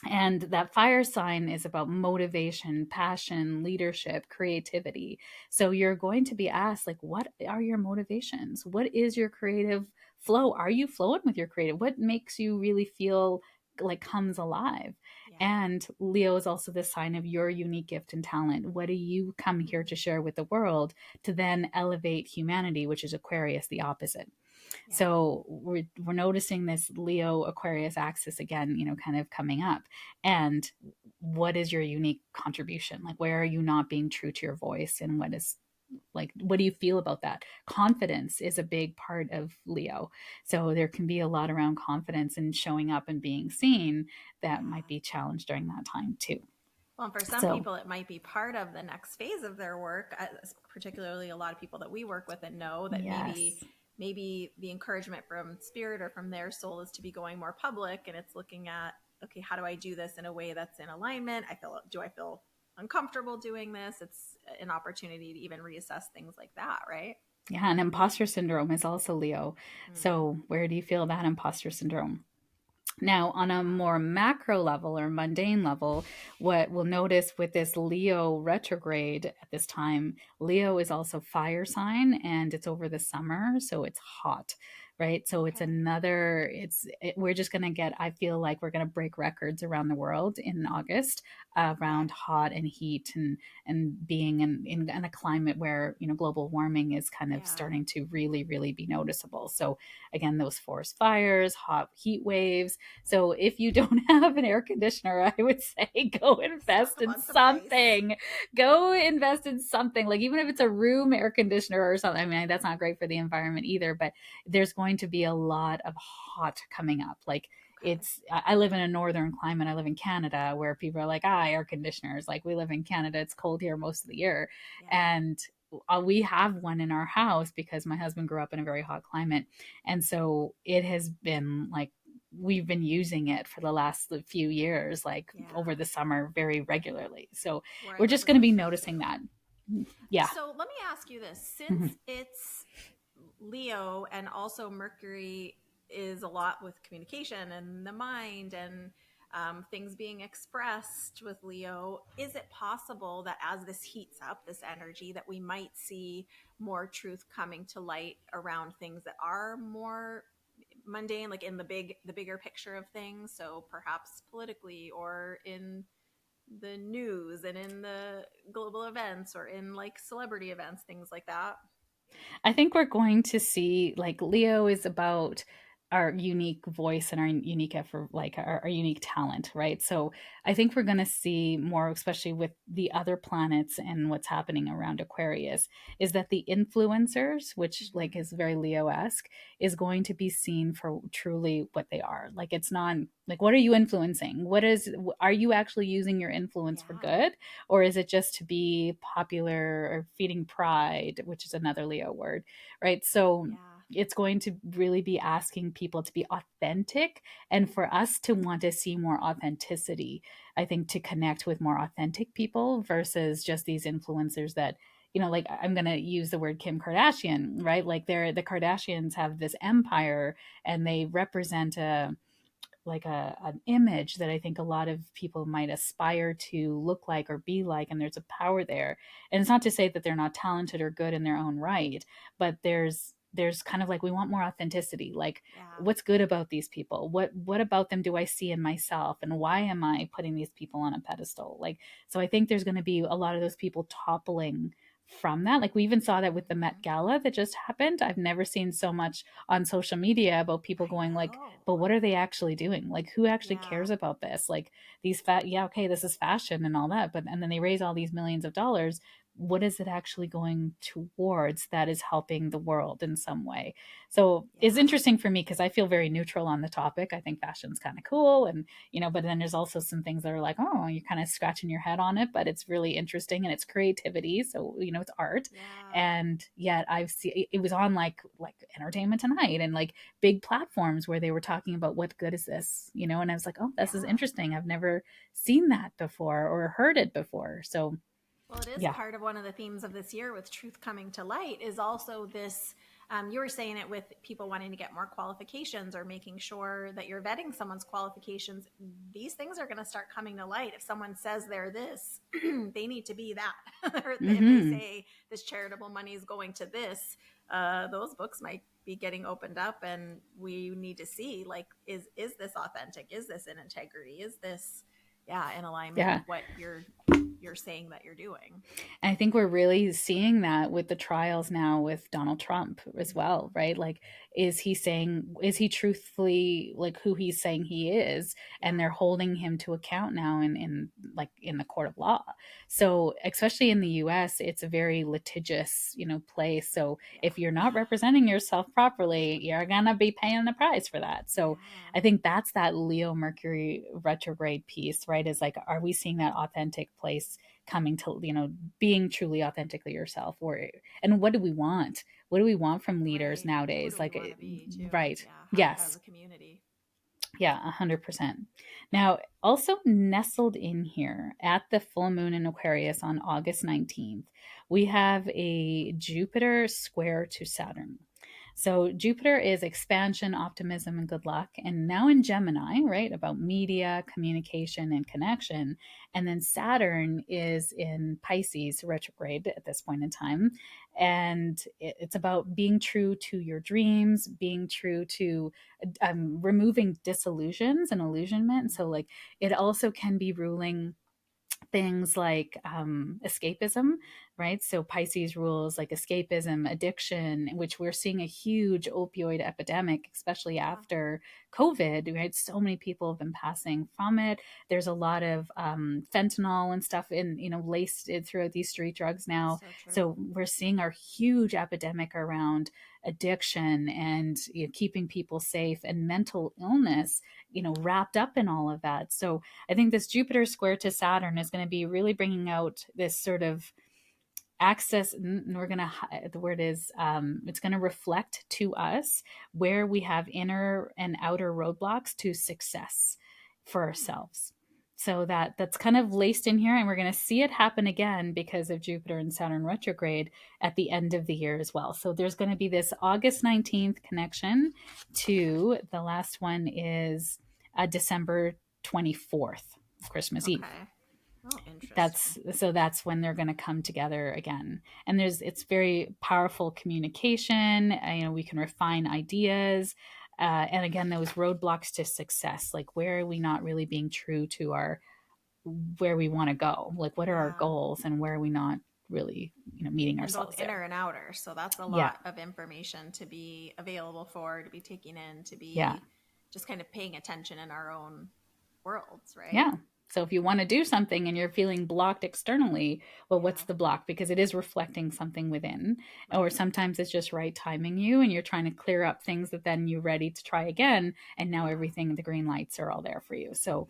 And that fire sign is about motivation, passion, leadership, creativity. So you're going to be asked, like, what are your motivations? What is your creative flow? Are you flowing with your creative? What makes you really feel like comes alive? And Leo is also the sign of your unique gift and talent. What do you come here to share with the world to then elevate humanity, which is Aquarius, the opposite? So we're noticing this Leo Aquarius axis again, kind of coming up. And what is your unique contribution? Like, where are you not being true to your voice? And what do you feel about that? Confidence is a big part of Leo. So there can be a lot around confidence and showing up and being seen that might be challenged during that time too. Well, and for some people, it might be part of the next phase of their work, particularly a lot of people that we work with and know that maybe the encouragement from spirit or from their soul is to be going more public, and it's looking at, okay, how do I do this in a way that's in alignment? Do I feel uncomfortable doing this? It's an opportunity to even reassess things like that, right? Yeah, and imposter syndrome is also Leo. So where do you feel that imposter syndrome? Now, on a more macro level or mundane level, what we'll notice with this Leo retrograde at this time, Leo is also fire sign and it's over the summer, so it's hot, right? So it's Okay. another, we're just going to get, I feel like we're going to break records around the world in August Okay. around hot and heat and being in a climate where, global warming is kind of Yeah. starting to really, really be noticeable. So again, those forest fires, hot heat waves. So if you don't have an air conditioner, I would say go Stock invest up in on some ice. something. Go invest in something. Like even if it's a room air conditioner or something. I mean, that's not great for the environment either, but there's going to be a lot of hot coming up. Like Okay. I live in a northern climate. I live in Canada where people are like, air conditioners. Like we live in Canada, it's cold here most of the year. Yeah. And we have one in our house because my husband grew up in a very hot climate. And so it has been like, we've been using it for the last few years, like over Yeah. the summer, very regularly. So Where I we're live, just we're going to be going through it too. noticing that. Yeah. So let me ask you this. Since Mhm. it's Leo and also Mercury is a lot with communication and the mind and things being expressed with Leo, is it possible that as this heats up, this energy, that we might see more truth coming to light around things that are more mundane, like in the bigger picture of things? So perhaps politically or in the news and in the global events or in like celebrity events, things like that. I think we're going to see, like, Leo is about our unique voice and our unique effort, like our unique talent, right? So I think we're going to see more, especially with the other planets and what's happening around Aquarius, is that the influencers, which like Mm-hmm. is very Leo-esque, is going to be seen for truly what they are. Like it's not like, what are you influencing? Are you actually using your influence for Yeah. good? Or is it just to be popular or feeding pride, which is another Leo word, right? So Yeah. it's going to really be asking people to be authentic and for us to want to see more authenticity. I think to connect with more authentic people versus just these influencers that, like I'm going to use the word Kim Kardashian, right? Like the Kardashians have this empire and they represent an image that I think a lot of people might aspire to look like or be like, and there's a power there. And it's not to say that they're not talented or good in their own right, but there's kind of like, we want more authenticity. Like, Yeah. what's good about these people? What about them do I see in myself, and why am I putting these people on a pedestal? Like, so I think there's going to be a lot of those people toppling from that. Like we even saw that with the Mm-hmm. Met Gala that just happened. I've never seen so much on social media about people I going like, know. but what are they actually doing? Like, who actually Yeah. cares about this? Like, these yeah, okay, this is fashion and all that, but and then they raise all these millions of dollars. What is it actually going towards that is helping the world in some way? So it's Yeah. interesting for me because I feel very neutral on the topic. I think fashion's kind of cool, and but then there's also some things that are like, oh, you're kind of scratching your head on it, but it's really interesting and it's creativity. So it's art, Yeah. and yet I've seen it was on like Entertainment Tonight and like big platforms where they were talking about what good is this, and I was like, oh, this is Yeah. interesting. I've never seen that before or heard it before. So Well, it is yeah. part of one of the themes of this year with truth coming to light is also this. You were saying it with people wanting to get more qualifications or making sure that you're vetting someone's qualifications. These things are going to start coming to light. If someone says they're this, they need to be that. Or if they Mm-hmm. say this charitable money is going to this, those books might be getting opened up, and we need to see like, is this authentic? Is this in integrity? Is this, yeah, in alignment Yeah. with what you're saying that you're doing? And I think we're really seeing that with the trials now with Donald Trump as well, right? Like, is he truthfully like who he's saying he is? And Yeah. they're holding him to account now in like in the court of law. So, especially in the US, it's a very litigious, place. So Yeah. if you're not representing yourself properly, you're gonna be paying the price for that. So Yeah. I think that's that Leo Mercury retrograde piece, right? Is like, are we seeing that authentic place coming to, being truly authentically yourself? Or and what do we want from leaders Right. Who nowadays, do we like want to be too? right. Yeah. As Yes. a community. Yeah, 100%. Now, also nestled in here at the full moon in Aquarius on August 19th, we have a Jupiter square to Saturn. So Jupiter is expansion, optimism, and good luck. And now in Gemini, right, about media, communication, and connection. And then Saturn is in Pisces retrograde at this point in time. And it's about being true to your dreams, being true to removing disillusions and illusionment. So, like, it also can be ruling things like escapism, right? So Pisces rules like escapism, addiction, which we're seeing a huge opioid epidemic, especially Yeah. after COVID, right? So many people have been passing from it. There's a lot of fentanyl and stuff laced throughout these street drugs now. So true. So we're seeing our huge epidemic around addiction and keeping people safe and mental illness, wrapped up in all of that. So I think this Jupiter square to Saturn is going to be really bringing out this sort of access. We're going to, the word is, it's going to reflect to us where we have inner and outer roadblocks to success for ourselves. So that's kind of laced in here, and we're going to see it happen again because of Jupiter and Saturn retrograde at the end of the year as well. So there's going to be this August 19th connection to the last one is December 24th, Christmas Eve. Oh, interesting. That's when they're going to come together again. And it's very powerful communication. We can refine ideas. And again, those roadblocks to success, like where are we not really being true to where we want to go? Like what are our goals and where are we not really, meeting ourselves both inner there? and outer. So that's a lot of information to be available for, to be taking in, to be just kind of paying attention in our own worlds, right? Yeah. So if you want to do something and you're feeling blocked externally, well, what's the block? Because it is reflecting something within. Right. Or sometimes it's just right timing you and you're trying to clear up things that then you're ready to try again. And now everything, the green lights are all there for you. So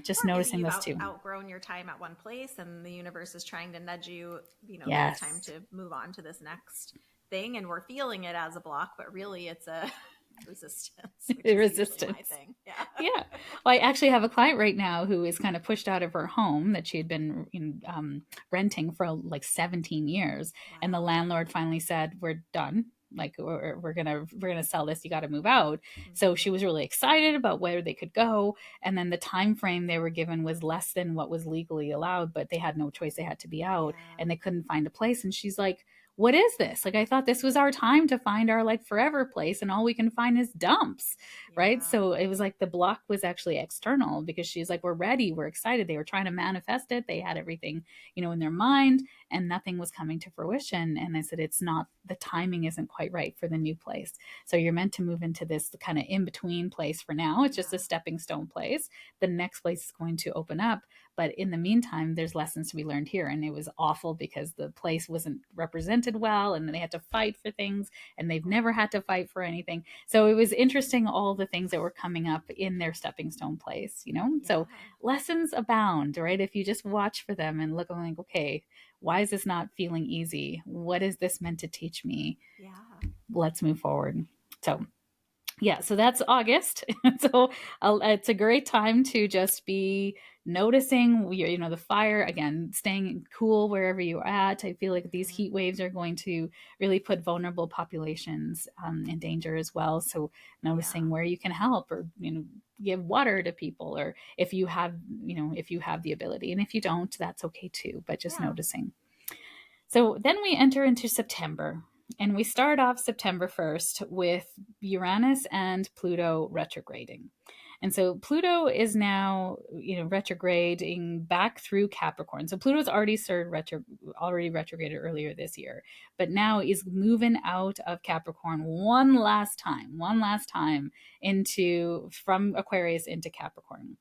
just or noticing maybe those two. Outgrown your time at one place and the universe is trying to nudge you, it's time to move on to this next thing. And we're feeling it as a block, but really it's a resistance. Resistance. My thing. Yeah. Well, I actually have a client right now who is kind of pushed out of her home that she had been renting for like 17 years. Wow. And the landlord finally said, we're done. Like we're gonna sell this. You got to move out. Mm-hmm. So she was really excited about where they could go. And then the time frame they were given was less than what was legally allowed, but they had no choice. They had to be out and they couldn't find a place. And she's like, what is this? Like, I thought this was our time to find our like forever place and all we can find is dumps. Right. So it was like the block was actually external because she's like, we're ready. We're excited. They were trying to manifest it. They had everything, in their mind and nothing was coming to fruition. And I said, it's not, the timing isn't quite right for the new place. So you're meant to move into this kind of in between place for now. It's just a stepping stone place. The next place is going to open up. But in the meantime, there's lessons to be learned here. And it was awful because the place wasn't represented well and they had to fight for things and they've never had to fight for anything. So it was interesting, all the things that were coming up in their stepping stone place, So lessons abound, right? If you just watch for them and look, I'm like, okay, why is this not feeling easy? What is this meant to teach me? Let's move forward. So that's August. So it's a great time to just be noticing, the fire, again, staying cool wherever you're at. I feel like these heat waves are going to really put vulnerable populations in danger as well. So noticing where you can help or, give water to people, or if you have the ability, and if you don't, that's okay too, but just noticing. So then we enter into September. And we start off September 1st with Uranus and Pluto retrograding. And so Pluto is now, retrograding back through Capricorn. So Pluto's already retrograded earlier this year, but now is moving out of Capricorn one last time from Aquarius into Capricorn.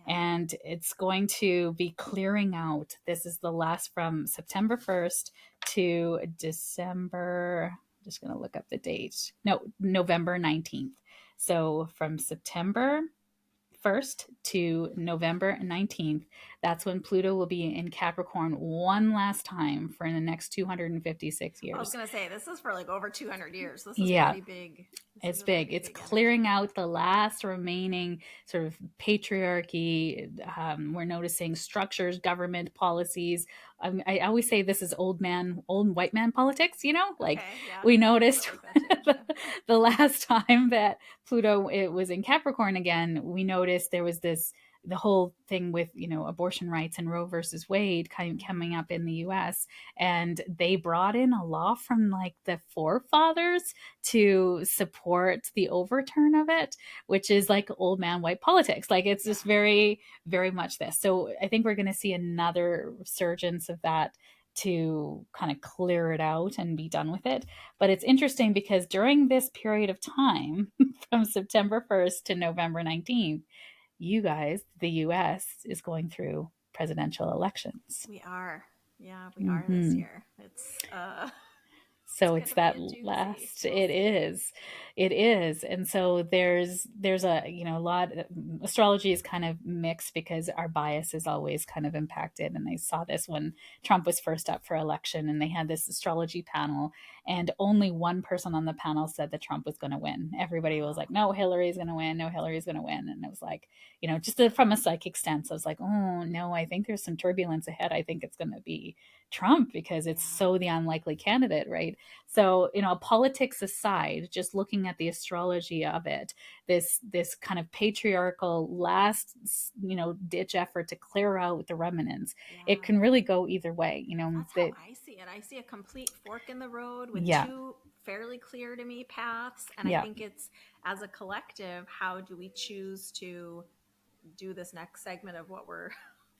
And it's going to be clearing out. This is the last from September 1st to December. I'm just going to look up the date. No, November 19th. So from September 1st to November 19th, that's when Pluto will be in Capricorn one last time for the next 256 years. I was going to say, this is for like over 200 years. This is pretty big. This is It's a big. pretty It's big clearing energy. out the last remaining sort of patriarchy. We're noticing structures, government policies. I always say this is old white man politics. Like Okay, yeah, we I noticed like that too. Yeah. the last time that Pluto it was in Capricorn again. We noticed there was the whole thing with abortion rights and Roe versus Wade coming Mm-hmm. up in the U.S. and they brought in a law from like the forefathers to support the overturn of it, which is like old man white politics. Like it's Yeah. just very, very much this. So I think we're going to see another resurgence of that to kind of clear it out and be done with it. But it's interesting because during this period of time, from September 1st to November 19th, you guys, the US, is going through presidential elections. We are. Yeah, we are this Mm-hmm. year. It's So it's gonna be that a doozy. last We'll it see. is it is and so there's a a lot. Astrology is kind of mixed because our bias is always kind of impacted, and I saw this when Trump was first up for election and they had this astrology panel, and only one person on the panel said that Trump was going to win. Everybody was Oh, like, no, Hillary's going to win, no, Hillary's going to win. And it was like, just from a psychic stance, I was like, oh no, I think there's some turbulence ahead. I think it's going to be Trump because it's yeah. so the unlikely candidate, right? So, politics aside, just looking at the astrology of it, this kind of patriarchal last, ditch effort to clear out the remnants, it Yeah. can really go either way. That's how That I see it. I see a complete fork in the road with yeah, two fairly clear to me paths. And I yeah. think it's as a collective, how do we choose to do this next segment of what we're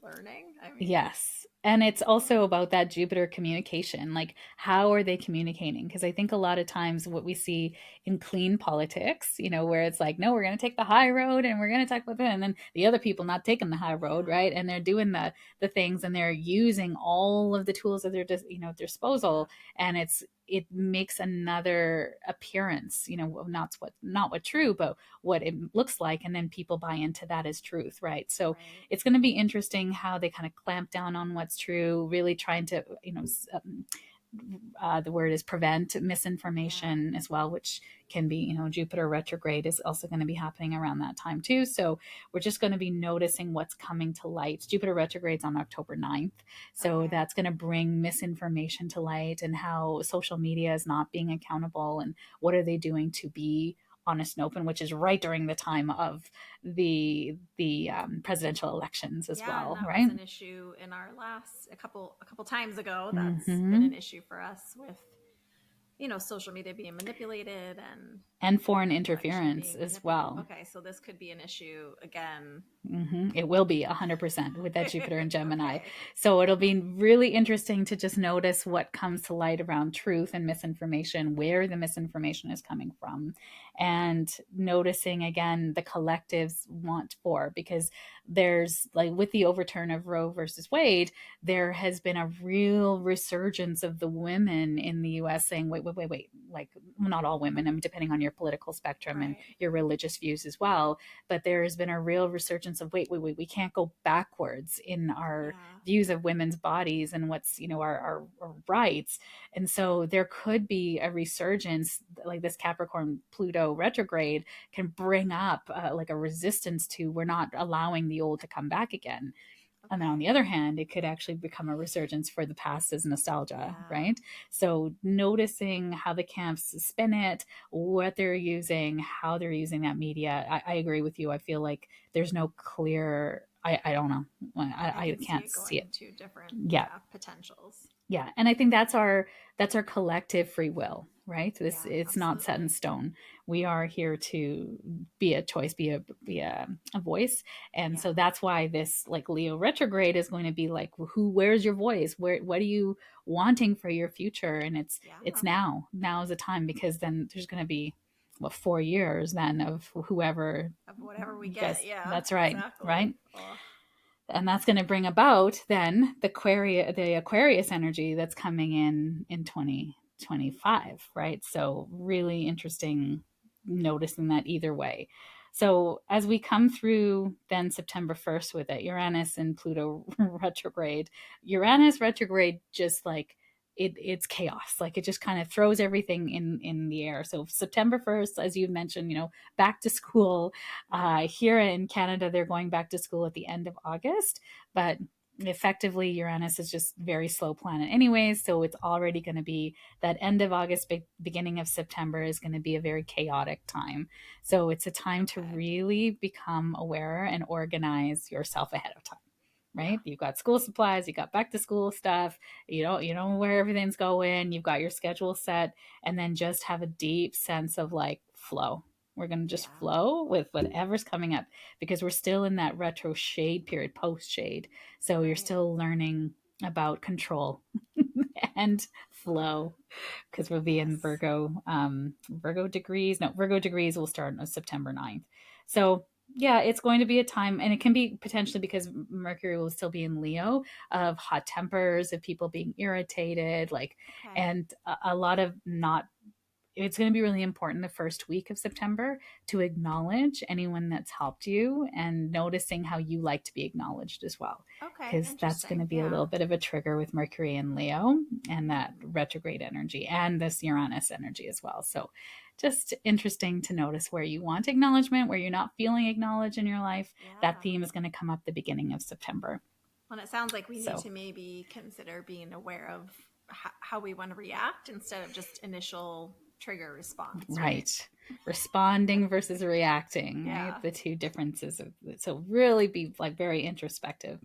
learning? I mean, Yes. And it's also about that Jupiter communication. Like, how are they communicating? Because I think a lot of times what we see in clean politics, where it's like, no, we're going to take the high road and we're going to talk about it. And then the other people not taking the high road, yeah, right? And they're doing the things and they're using all of the tools at their, yeah, disposal. And it makes another appearance, not what true, but what it looks like. And then people buy into that as truth, right? So right. it's going to be interesting how they kind of clamp down on what's true, really trying to, the word is prevent Yeah, misinformation as well, which can be, Jupiter retrograde is also going to be happening around that time too. So we're just going to be noticing what's coming to light. Jupiter retrograde's on October 9th. So okay. that's going to bring misinformation to light and how social media is not being accountable and what are they doing to be honest and open, which is right during the time of the presidential elections as Yeah, and well, that was right? an issue in our last a couple times ago. That's been Mm-hmm. an issue for us with social media being manipulated and And foreign the election interference being as manipulated. well. Okay, so this could be an issue again. It will be 100% with that Jupiter and Gemini. Okay. So it'll be really interesting to just notice what comes to light around truth and misinformation, where the misinformation is coming from, and noticing again the collective's want for, because there's like with the overturn of Roe versus Wade, there has been a real resurgence of the women in the US saying, wait, wait, wait, wait, like not all women, I mean, depending on your political spectrum and Right. your religious views as well, but there has been a real resurgence of wait, wait, wait, we can't go backwards in our Yeah. views of women's bodies and what's our rights. And so there could be a resurgence, like this Capricorn Pluto retrograde can bring up like a resistance to, we're not allowing the old to come back again. And then on Okay. the other hand, it could actually become a resurgence for the past as nostalgia, Yeah. right? So noticing how the camps spin it, what they're using, how they're using that media. I agree with you. I feel like there's no clear, I don't know. I I can see can't it see going it. to different, Yeah. yeah, potentials. Yeah. And I think that's our collective free will, right? This Yeah, it's not set in absolutely. stone. We are here to be a choice, be a voice. And so Yeah. that's why this like Leo retrograde is going to be like, where's your voice? What are you wanting for your future? And it's Yeah. now. Now is the time, because then there's going to be 4 years then of whoever Of whatever we get. gets. Yeah, That's right. exactly. Right. Oh, And that's going to bring about then the Aquarius energy that's coming in 2025, right? So really interesting noticing that either way. So as we come through then September 1st with it, Uranus and Pluto retrograde, Uranus retrograde just like it's chaos. Like it just kind of throws everything in the air. So September 1st, as you mentioned, back to school. Yeah. Here in Canada, they're going back to school at the end of August, but effectively Uranus is just very slow planet anyways, so it's already going to be that end of August, beginning of September is going to be a very chaotic time. So it's a time to Okay. really become aware and organize yourself ahead of time, Yeah. right? You've got school supplies, you got back to school stuff, you know where everything's going, you've got your schedule set, and then just have a deep sense of like flow. We're going to just Yeah. flow with whatever's coming up, because we're still in that retro shade period, post shade. So you're Right. still learning about control and flow, because we'll be in Yes. Virgo degrees. No, Virgo degrees will start on September 9th. So yeah, it's going to be a time, and it can be potentially because Mercury will still be in Leo, of hot tempers, of people being irritated, like, Okay. and a lot of not, it's going to be really important the first week of September to acknowledge anyone that's helped you, and noticing how you like to be acknowledged as well. Okay. Because that's going Interesting. to be a Yeah. little bit of a trigger with Mercury and Leo, and that retrograde energy and this Uranus energy as well. So just interesting to notice where you want acknowledgement, where you're not feeling acknowledged in your life. That Yeah. theme is going to come up the beginning of September. Well, it sounds like we need So, to maybe consider being aware of how we want to react instead of just initial trigger response, right? right. Responding versus reacting, right? Yeah. The two differences of, so really be like very introspective.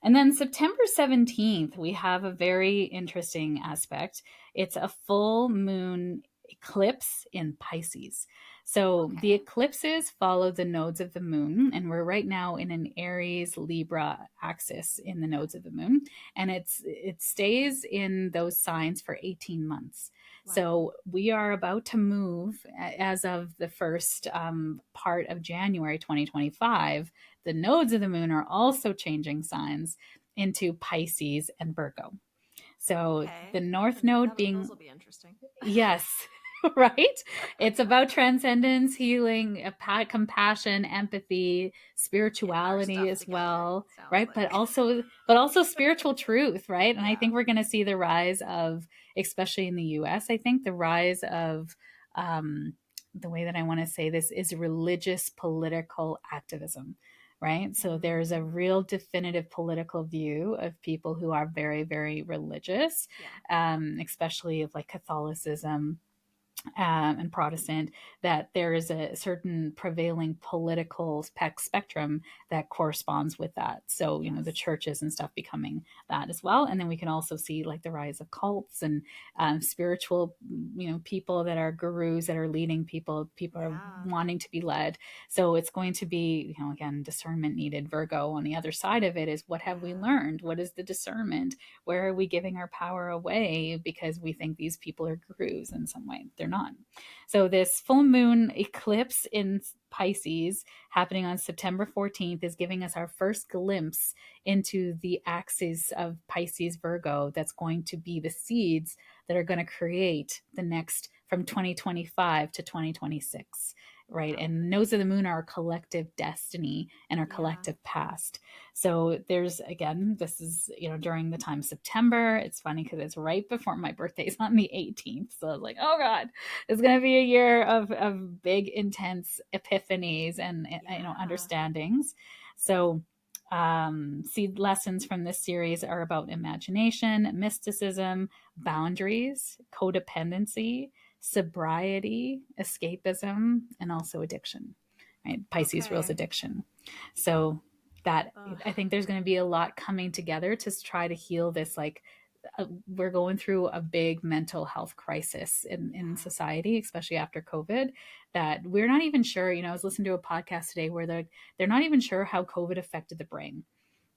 And then September 17th, we have a very interesting aspect. It's a full moon eclipse in Pisces. So the Okay. eclipses follow the nodes of the moon, and we're right now in an Aries Libra axis in the nodes of the moon, and it stays in those signs for 18 months. Wow. So we are about to move as of the first part of January 2025. The nodes of the moon are also changing signs into Pisces and Virgo. So Okay. the north node Those being, will be interesting. yes, right? It's about transcendence, healing, compassion, empathy, Getting our spirituality stuff as together, well, sounds right? like. But also spiritual truth, right? And I Yeah. think we're going to see the rise of, especially in the US, I think the rise of um the way that I want to say this is religious political activism, right? So there's a Mm-hmm. real definitive political view of people who are very, very religious, Yeah. especially of like Catholicism, and Protestant, that there is a certain prevailing political spectrum that corresponds with that. So, the Yes. churches and stuff becoming that as well. And then we can also see like the rise of cults and spiritual, people that are gurus that are leading people. People are Yeah. wanting to be led. So it's going to be, again, discernment needed. Virgo on the other side of it is, what have we Yeah. learned? What is the discernment? Where are we giving our power away because we think these people are gurus in some way? They're not. So this full moon eclipse in Pisces happening on September 14th is giving us our first glimpse into the axis of Pisces Virgo that's going to be the seeds that are going to create the next from 2025 to 2026, right? Wow. And nodes of the moon are our collective destiny and our Yeah. collective past. So there's, again, this is, during the time September. It's funny because it's right before my birthday is on the 18th. So I was like, oh God, it's going to be a year of big, intense epiphanies and, Yeah. understandings. So seed lessons from this series are about imagination, mysticism, boundaries, codependency, sobriety, escapism, and also addiction. Right? Pisces rules Okay. addiction. So that, Ugh. I think there's going to be a lot coming together to try to heal this. Like, we're going through a big mental health crisis in Yeah. society, especially after COVID, that we're not even sure. I was listening to a podcast today where they're not even sure how COVID affected the brain,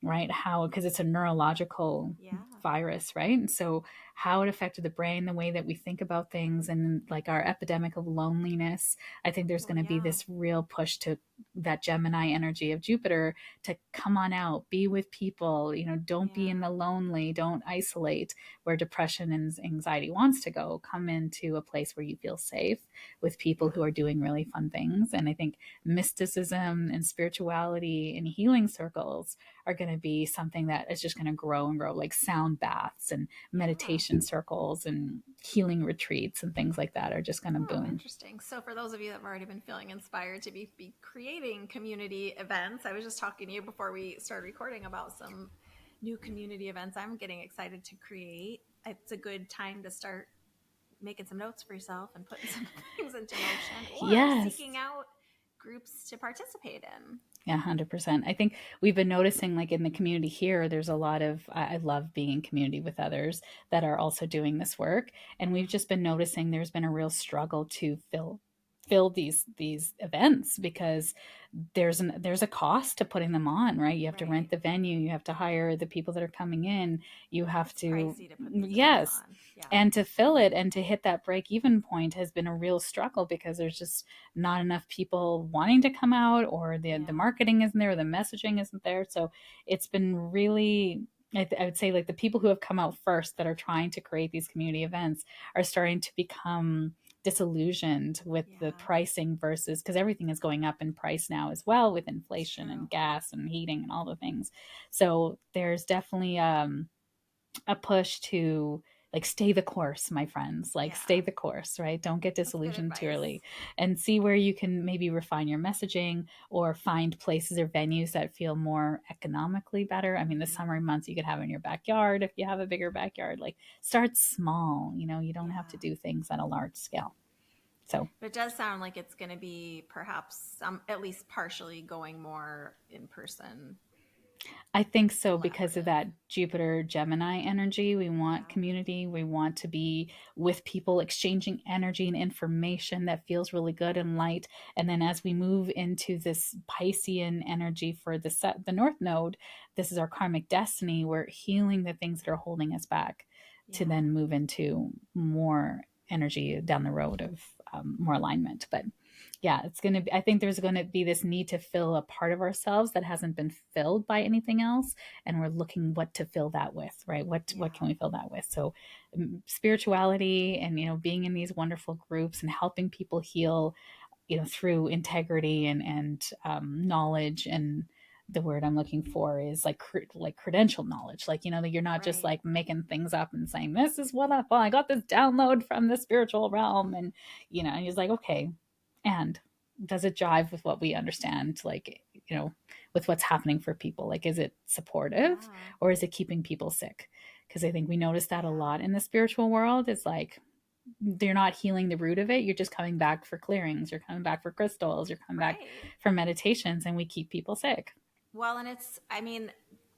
right? How, because it's a neurological Yeah. virus, right? And so how it affected the brain, the way that we think about things, and like our epidemic of loneliness. I think there's Well, going to be yeah. this real push to that Gemini energy of Jupiter to come on out, be with people, don't be in the lonely, don't isolate, where depression and anxiety wants to go. Come into a place where you feel safe with people who are doing really fun things. And I think mysticism and spirituality and healing circles are going to be something that is just going to grow and grow, like sound baths and meditation circles and healing retreats and things like that are just going to boom. Interesting. So for those of you that have already been feeling inspired to be creating community events, I was just talking to you before we started recording about some new community events I'm getting excited to create. It's a good time to start making some notes for yourself and putting some things into motion, or seeking out groups to participate in. Yeah, 100%. I think we've been noticing, like in the community here, there's a lot of, I love being in community with others that are also doing this work. And we've just been noticing there's been a real struggle to fill these events, because there's a cost to putting them on, right? You have to rent the venue, you have to hire the people that are coming in, you have to put these yes on. And to fill it and to hit that break even point has been a real struggle, because there's just not enough people wanting to come out, or the marketing isn't there, or the messaging isn't there. So it's been really, I would say, like the people who have come out first that are trying to create these community events are starting to become disillusioned with the pricing, versus, because everything is going up in price now as well, with inflation and gas and heating and all the things. So there's definitely a push to, like, stay the course, my friends, stay the course, right? Don't get disillusioned too early, and see where you can maybe refine your messaging, or find places or venues that feel more economically better. I mean, the summer months you could have in your backyard, if you have a bigger backyard. Like, start small, you don't have to do things at a large scale. So, but it does sound like it's going to be perhaps at least partially going more in person. I think so, because of that Jupiter Gemini energy. We want community. We want to be with people, exchanging energy and information that feels really good and light. And then as we move into this Piscean energy for the North Node, this is our karmic destiny. We're healing the things that are holding us back to then move into more energy down the road of more alignment. But yeah, it's going to be, I think there's going to be this need to fill a part of ourselves that hasn't been filled by anything else. And we're looking what to fill that with, right? What can we fill that with? So spirituality and, being in these wonderful groups and helping people heal, through integrity and knowledge. And the word I'm looking for is like credential knowledge. Like, that you're not just like making things up and saying, this is what I got this download from the spiritual realm. And, and he's like, okay, and does it jive with what we understand, like, with what's happening for people? Like, is it supportive or is it keeping people sick? Because I think we notice that a lot in the spiritual world. It's like, they're not healing the root of it. You're just coming back for clearings. You're coming back for crystals. You're coming back for meditations, and we keep people sick. Well, and it's, I mean,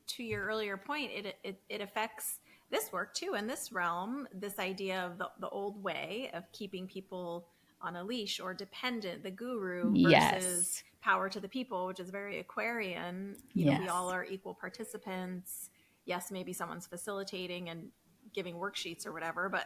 to your earlier point, it affects this work too, in this realm, this idea of the old way of keeping people on a leash or dependent, the guru versus power to the people, which is very Aquarian. We all are equal participants. Yes, maybe someone's facilitating and giving worksheets or whatever, but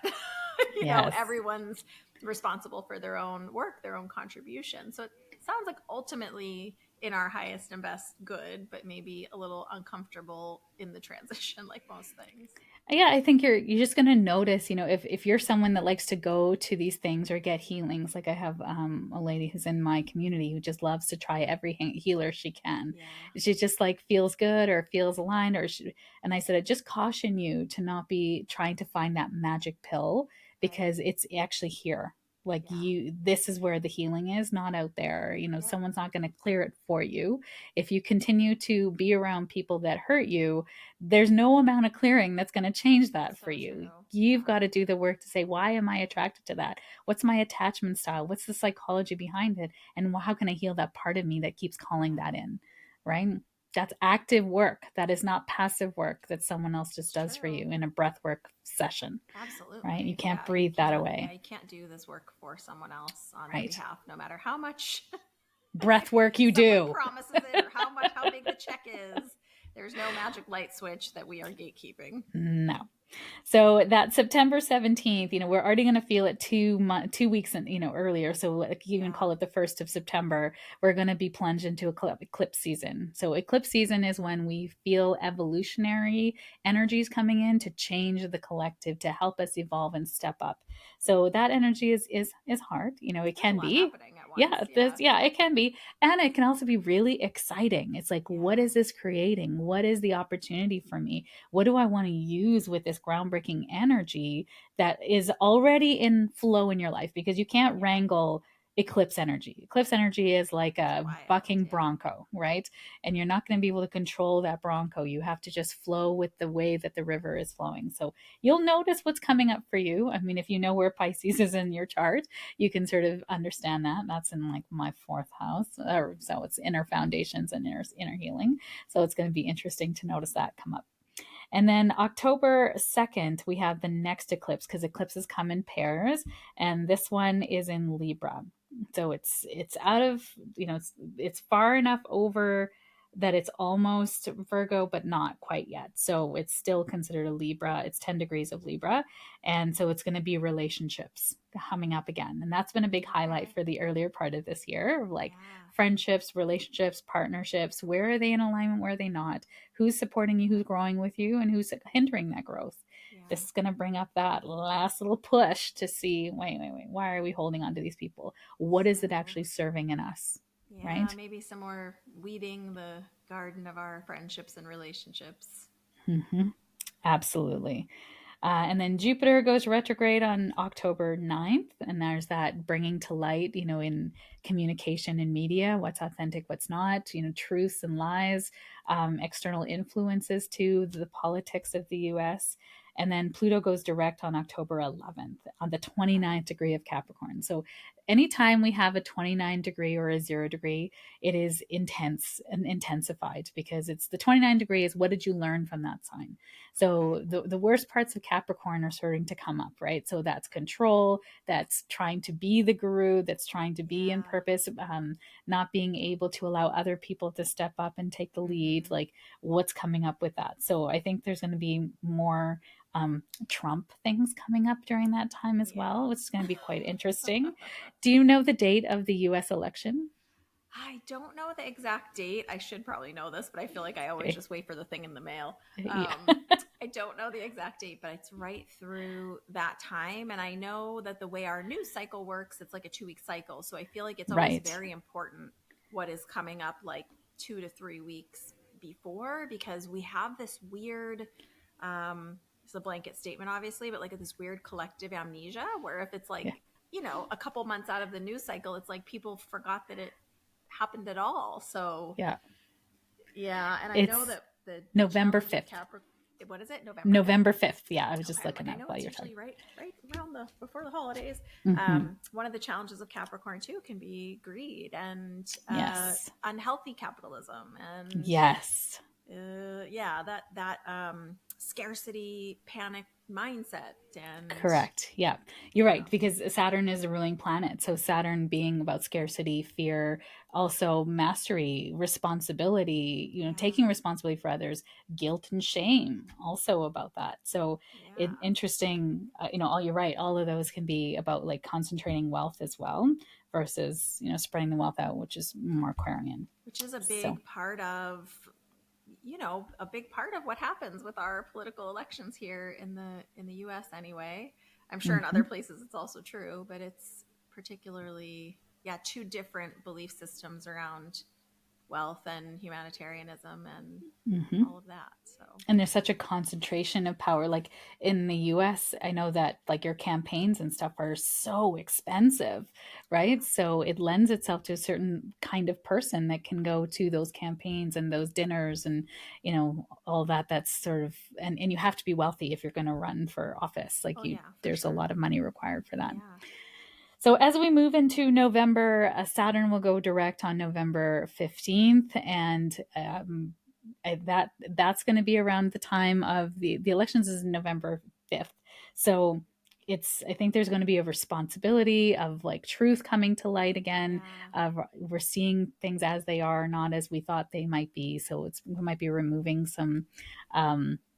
you know, everyone's responsible for their own work, their own contribution. So it sounds like ultimately in our highest and best good, but maybe a little uncomfortable in the transition, like most things. Yeah, I think you're just going to notice, if you're someone that likes to go to these things or get healings. Like, I have a lady who's in my community who just loves to try every healer she can. She just like feels good or feels aligned, and I said, I just caution you to not be trying to find that magic pill, because it's actually here. Like, this is where the healing is, not out there. Someone's not going to clear it for you. If you continue to be around people that hurt you, there's no amount of clearing that's going to change that for you. You've got to do the work to say, why am I attracted to that? What's my attachment style? What's the psychology behind it? And how can I heal that part of me that keeps calling that in, right? That's active work. That is not passive work that someone else just does for you in a breath work session. Absolutely. Right? You can't breathe that away. Yeah, you can't do this work for someone else on their behalf, no matter how much breath work you do. Promises it, or how big the check is. There's no magic light switch that we are gatekeeping. No. So that September 17th, we're already going to feel it 2 weeks, earlier. So like you can Yeah. call it the 1st of September. We're going to be plunged into eclipse season. So eclipse season is when we feel evolutionary energies coming in to change the collective, to help us evolve and step up. So that energy is hard. It There's a can lot be. happening at once. Yeah, Yeah. it can be. And it can also be really exciting. It's like, what Yeah. is this creating? What is the opportunity for me? What do I want to use with this groundbreaking energy that is already in flow in your life? Because you can't Yeah. wrangle eclipse energy. Eclipse energy is like It's a wild. bucking Yeah. bronco, right? And you're not going to be able to control that bronco. You have to just flow with the way that the river is flowing. So you'll notice what's coming up for you. I mean, if you know where Pisces is in your chart, you can sort of understand that. That's in like my fourth house. So it's inner foundations and inner healing. So it's going to be interesting to notice that come up. And then October 2nd, we have the next eclipse, because eclipses come in pairs. And this one is in Libra. So it's out of, it's far enough over that it's almost Virgo, but not quite yet. So it's still considered a Libra. It's 10 degrees of Libra. And so it's going to be relationships coming up again. And that's been a big highlight Okay. for the earlier part of this year, like Yeah. friendships, relationships, partnerships. Where are they in alignment? Where are they not? Who's supporting you, who's growing with you, and who's hindering that growth. Yeah. This is going to bring up that last little push to see, wait, why are we holding on to these people? What is it So, actually serving in us? yeah, Right? maybe some more weeding the garden of our friendships and relationships. Mm-hmm. Absolutely. And then Jupiter goes retrograde on October 9th. And there's that bringing to light, in communication and media, what's authentic, what's not, truths and lies, external influences to the politics of the US. And then Pluto goes direct on October 11th on the Okay. 29th degree of Capricorn. So anytime we have a 29 degree or a 0 degree, it is intense and intensified, because it's the 29 degree is, what did you learn from that sign? Okay. So the worst parts of Capricorn are starting to come up, right? So that's control, that's trying to be the guru, that's trying to be in Yeah. purpose, not being able to allow other people to step up and take the lead, Mm-hmm. like what's coming up with that. So I think there's going to be more Trump things coming up during that time as well, which is going to be quite Yeah. interesting. Do you know the date of the US election? I don't know the exact date. I should probably know this, but I feel like I always Okay. just wait for the thing in the mail. Yeah. I don't know the exact date, but it's right through that time. And I know that the way our news cycle works, it's like a 2 week cycle. So I feel like it's always Right. very important what is coming up like 2 to 3 weeks before, because we have this weird, it's a blanket statement, obviously, but like this weird collective amnesia where if it's like, Yeah. a couple months out of the news cycle, it's like people forgot that it happened at all. So Yeah. yeah, and I know It's that the November challenge with 5th. Capricorn, what is it? November 5th? November 5th. Yeah, I was just Okay, I'm looking like, I up know while it's you're talking. usually right around the before the holidays. Mm-hmm. One of the challenges of Capricorn too can be greed and Yes. unhealthy capitalism and Yes. yeah, that scarcity panic mindset and Correct. Yeah. You're you right. know Because Saturn is a ruling planet. So Saturn being about scarcity, fear, also mastery, responsibility, yeah, taking responsibility for others, guilt and shame, also about that. So yeah, interesting, you're right. All of those can be about like concentrating wealth as well versus, spreading the wealth out, which is more Aquarian. which is a So, big part of a big part of what happens with our political elections here in the US anyway. I'm sure in mhm. other places it's also true, but it's particularly, yeah, two different belief systems around wealth and humanitarianism and Mhm. all of that. So, And there's such a concentration of power. Like in the US, I know that like your campaigns and stuff are so expensive, right? yeah. So it lends itself to a certain kind of person that can go to those campaigns and those dinners and, all that. That's sort of, and you have to be wealthy if you're going to run for office. Like Oh yeah, for there's a sure. lot of money required for that. Yeah. So as we move into November, Saturn will go direct on November 15th, and that's going to be around the time of the elections is November 5th. So I think there's going to be a responsibility of like truth coming to light again. Yeah. We're seeing things as they are, not as we thought they might be. So we might be removing some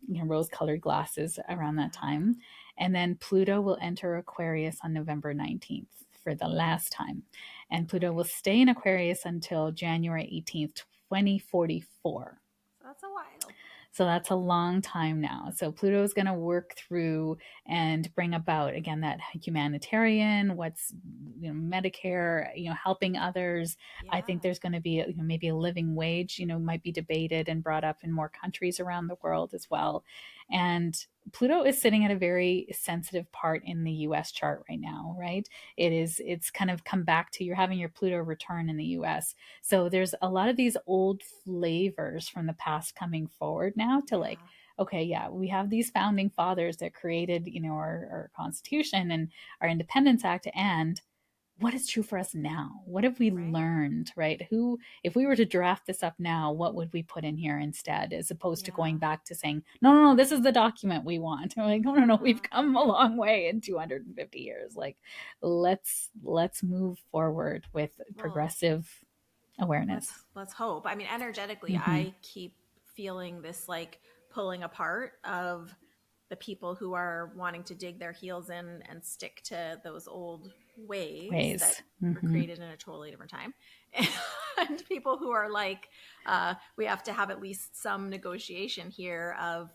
rose-colored glasses around that Yeah. time. And then Pluto will enter Aquarius on November 19th for the last time. And Pluto Okay. will stay in Aquarius until January 18th, 2044. So that's a while. So that's a long time now. So Pluto is going to work through and bring about again that humanitarian, what's Medicare, helping others. I think Yeah. there's going to be maybe a living wage, might be debated and brought up in more countries around the world as well. And Pluto is sitting at a very sensitive part in the US chart right now, right? It's kind of come back to you're having your Pluto return in the US. So there's a lot of these old flavors from the past coming forward now to like, Yeah. okay, yeah, we have these founding fathers that created, our Constitution and our Independence Act, and what is true for us now? What have we Right. learned, right? If we were to draft this up now, what would we put in here instead, as opposed to going Yeah. back to saying, no, no, no, this is the document we want. We're like, no, no, no, we've Yeah. come a long way in 250 years. Like, let's move forward with Well, progressive awareness. let's hope. I mean, energetically, Mm-hmm. I keep feeling this like pulling apart of the people who are wanting to dig their heels in and stick to those old ways that Ways. were Mm-hmm. created in a totally different time, and people who are like, we have to have at least some negotiation here of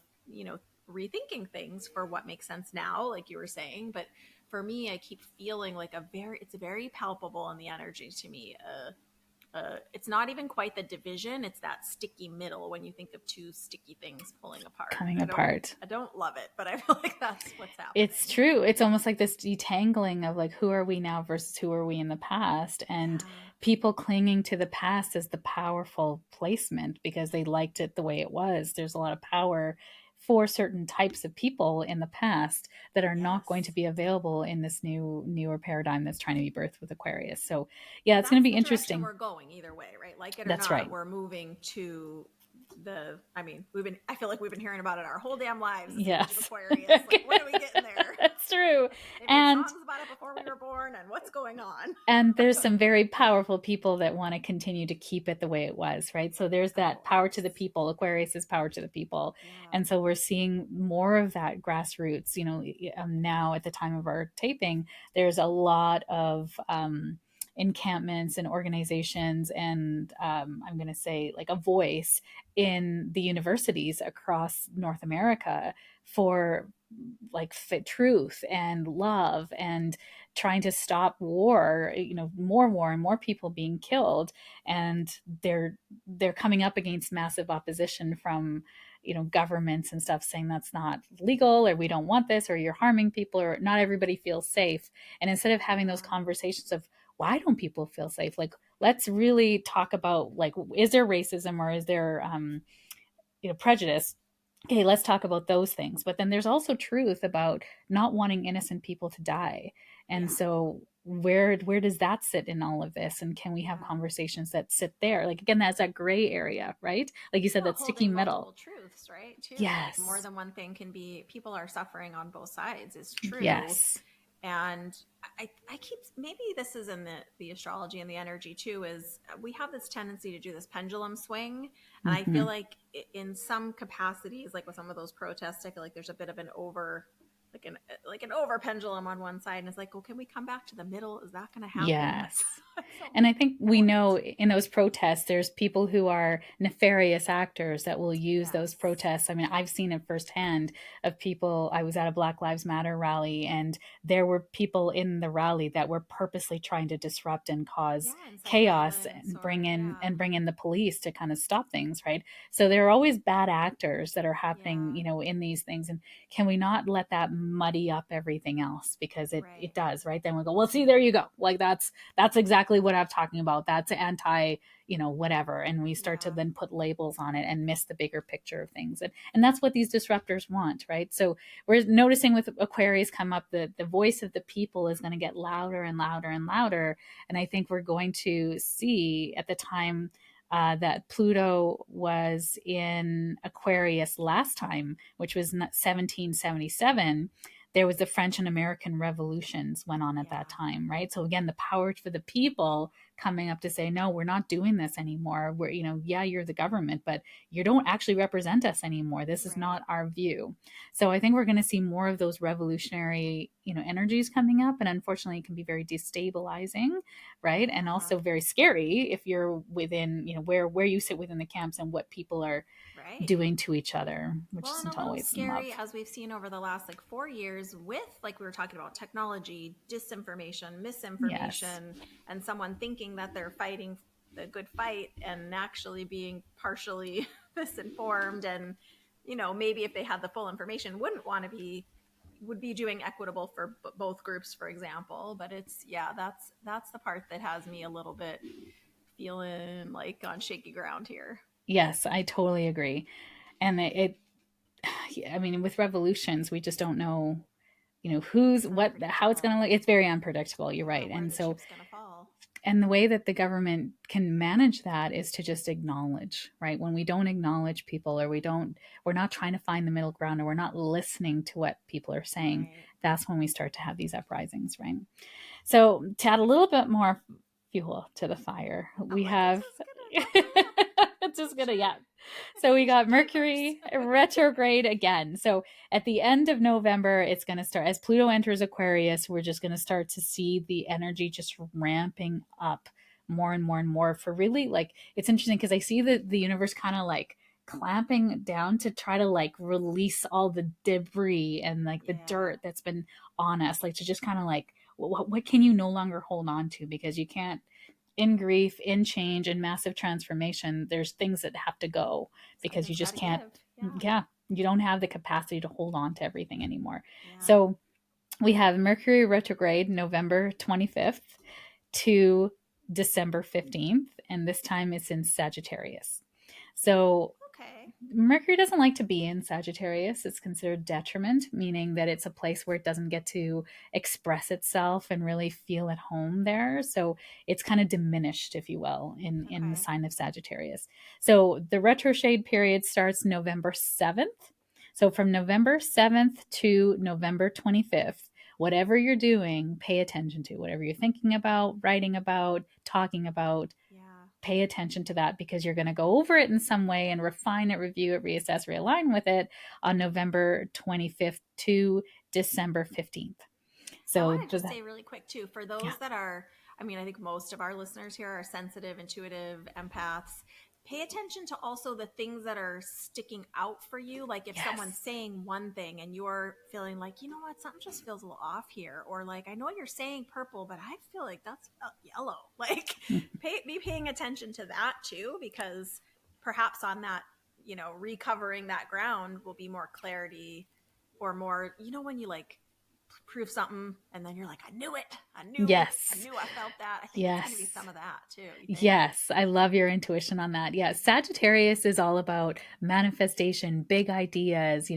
rethinking things for what makes sense now, like you were saying. But for me, I keep feeling like it's very palpable in the energy to me. It's not even quite the division, it's that sticky middle when you think of two sticky things pulling apart. Coming i don't apart. i don't love it, but I feel like that's what's It's happening. true. It's almost like this detangling of like, who are we now versus who are we in the past? And Yeah. people clinging to the past as the powerful placement because they liked it the way it was. There's a lot of power for certain types of people in the past that are not going to Yes. be available in this newer paradigm that's trying to be birthed with Aquarius. So yeah, And it's going that's to be the direction interesting. we're going either way, right? Like it or That's not, right. we're moving to I mean, I feel like we've been hearing about it our whole damn lives, this age of Yes. Aquarius. Like, when are we getting there? That's true. They made And songs about it before we were born, and what's going on? and there's some very powerful people that want to continue to keep it the way it was, right? So there's Oh, that power to the always. people. Aquarius is power to the people. Yeah. And so we're seeing more of that grassroots. Now at the time of our taping, there's a lot of encampments and organizations, and I'm going to say like a voice in the universities across North America for like fit truth and love and trying to stop war, more war and more people being killed. And they're coming up against massive opposition from governments and stuff, saying that's not legal, or we don't want this, or you're harming people, or not everybody feels safe. And instead of having those Yeah. conversations of why don't people feel safe, like let's really talk about like, is there racism, or is there prejudice? Okay, let's talk about those things. But then there's also truth about not wanting innocent people to die. And Yeah. so where does that sit in all of this? And can we have Yeah. conversations that sit there? Like again, that's that gray area, right? Like you said, Well, that sticky holding middle. multiple truths, right? Too, like more Yes. than one thing can be. People are suffering on both sides. Is true. Yes. And I keep, maybe this is in the astrology and the energy too, is we have this tendency to do this pendulum swing. And I Mm-hmm. feel like in some capacities, like with some of those protests, I feel like there's a bit of an over, like an over pendulum on one side, and it's like, well, can we come back to the middle? Is that going to happen? Yes. At some And I think we point? know in those protests, there's people who are nefarious actors that will use those Yes. protests. I mean, I've seen it firsthand of people. I was at a Black Lives Matter rally, and there were people in the rally that were purposely trying to disrupt and cause Yeah, incite chaos violence and or yeah. bring in the police to kind of stop things, right? So there are always bad actors that are happening, Yeah. in these things. And can we not let that muddy up everything else? Because it Right. does, right? Then we go, well, see, there you go. Like that's exactly what I'm talking about. That's anti, whatever. And we start to Yeah. then put labels on it and miss the bigger picture of things. And that's what these disruptors want, right? So we're noticing with Aquarius come up, the voice of the people is going to get louder and louder and louder. And I think we're going to see at the time that Pluto was in Aquarius last time, which was 1777, there was the French and American revolutions went on at that Yeah. time, right? So again, the power for the people coming up to say, no, we're not doing this anymore. We're, yeah, you're the government, but you don't actually represent us anymore. This is Right. not our view. So I think we're going to see more of those revolutionary, energies coming up. And unfortunately, it can be very destabilizing, right? And Yeah. also very scary if you're within, where you sit within the camps and what people are Right. doing to each other, which Well, and a isn't little always in love. scary as we've seen over the last like 4 years with, like we were talking about, technology, disinformation, Yes. misinformation, and someone thinking that they're fighting the good fight and actually being partially misinformed. And, maybe if they had the full information, would be doing equitable for both groups, for example. But yeah, that's the part that has me a little bit feeling like on shaky ground here. Yes, I totally agree. And I mean, with revolutions, we just don't know, who's It's how it's going unpredictable. to look. It's very unpredictable. You're Yeah, right. where And the so, chip's gonna fall. and the way that the government can manage that is to just acknowledge, right? When we don't acknowledge people, or we're not trying to find the middle ground, or we're not listening to what people are saying, Right. that's when we start to have these uprisings, right? So to add a little bit more fuel to the fire, I'm we like, it's have just gonna build up. it's just gonna, Future yeah. So we got Mercury gamers. retrograde again. So at the end of November, it's going to start as Pluto enters Aquarius. We're just going to start to see the energy just ramping up more and more and more for really, like, it's interesting because I see the universe kind of like clamping down to try to like release all the debris and like the Yeah. dirt that's been on us, like to just kind of like what can you no longer hold on to, because you can't, in grief, in change, in massive transformation, there's things that have to go because you Something's just gotta can't, give. Yeah. yeah, you don't have the capacity to hold on to everything anymore. Yeah. So we have Mercury retrograde November 25th to December 15th, and this time it's in Sagittarius. So Okay. Mercury doesn't like to be in Sagittarius. It's considered detriment, meaning that it's a place where it doesn't get to express itself and really feel at home there. So it's kind of diminished, if you will, in the Okay. sign of Sagittarius. So the retrograde period starts November 7th. So from November 7th to November 25th, whatever you're doing, pay attention to. Whatever you're thinking about, writing about, talking about, Yeah. pay attention to that, because you're going to go over it in some way and refine it, review it, reassess, realign with it on November 25th to December 15th. I So want to does just that, say really quick too, for yeah, those that are, I mean, I think most of our listeners here are sensitive, intuitive empaths. Pay attention to also the things that are sticking out for you. Like if someone's yes, saying one thing and you're feeling like, you know what, something just feels a little off here. Or like, I know you're saying purple, but I feel like that's yellow. Like be paying attention to that too, because perhaps on that, recovering that ground will be more clarity or more, when you like prove something and then you're like, I knew it, yes, I felt that. I think it's going to be yes. some of that too, you think? Yes, I love your intuition on that. Yeah, Sagittarius is all about manifestation, big ideas,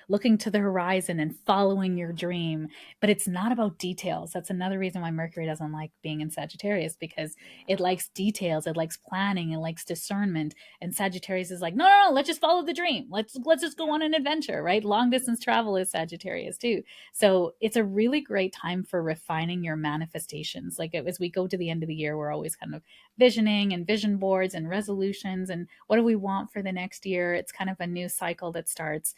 looking to the horizon and following your Yeah. dream. But it's not about details. That's another reason why Mercury doesn't like being in Sagittarius, because it Yeah. likes details, it likes planning, it likes discernment. And Sagittarius is like, no, no, no, let's just follow the dream. Let's just go Yep. on an adventure, right? Long distance travel is Sagittarius too. So it's a really great time for refining your manifestations. Like as we go to the end of the year, we're always kind of visioning and vision boards and resolutions and what do we want for the next year. It's kind of a new cycle that starts,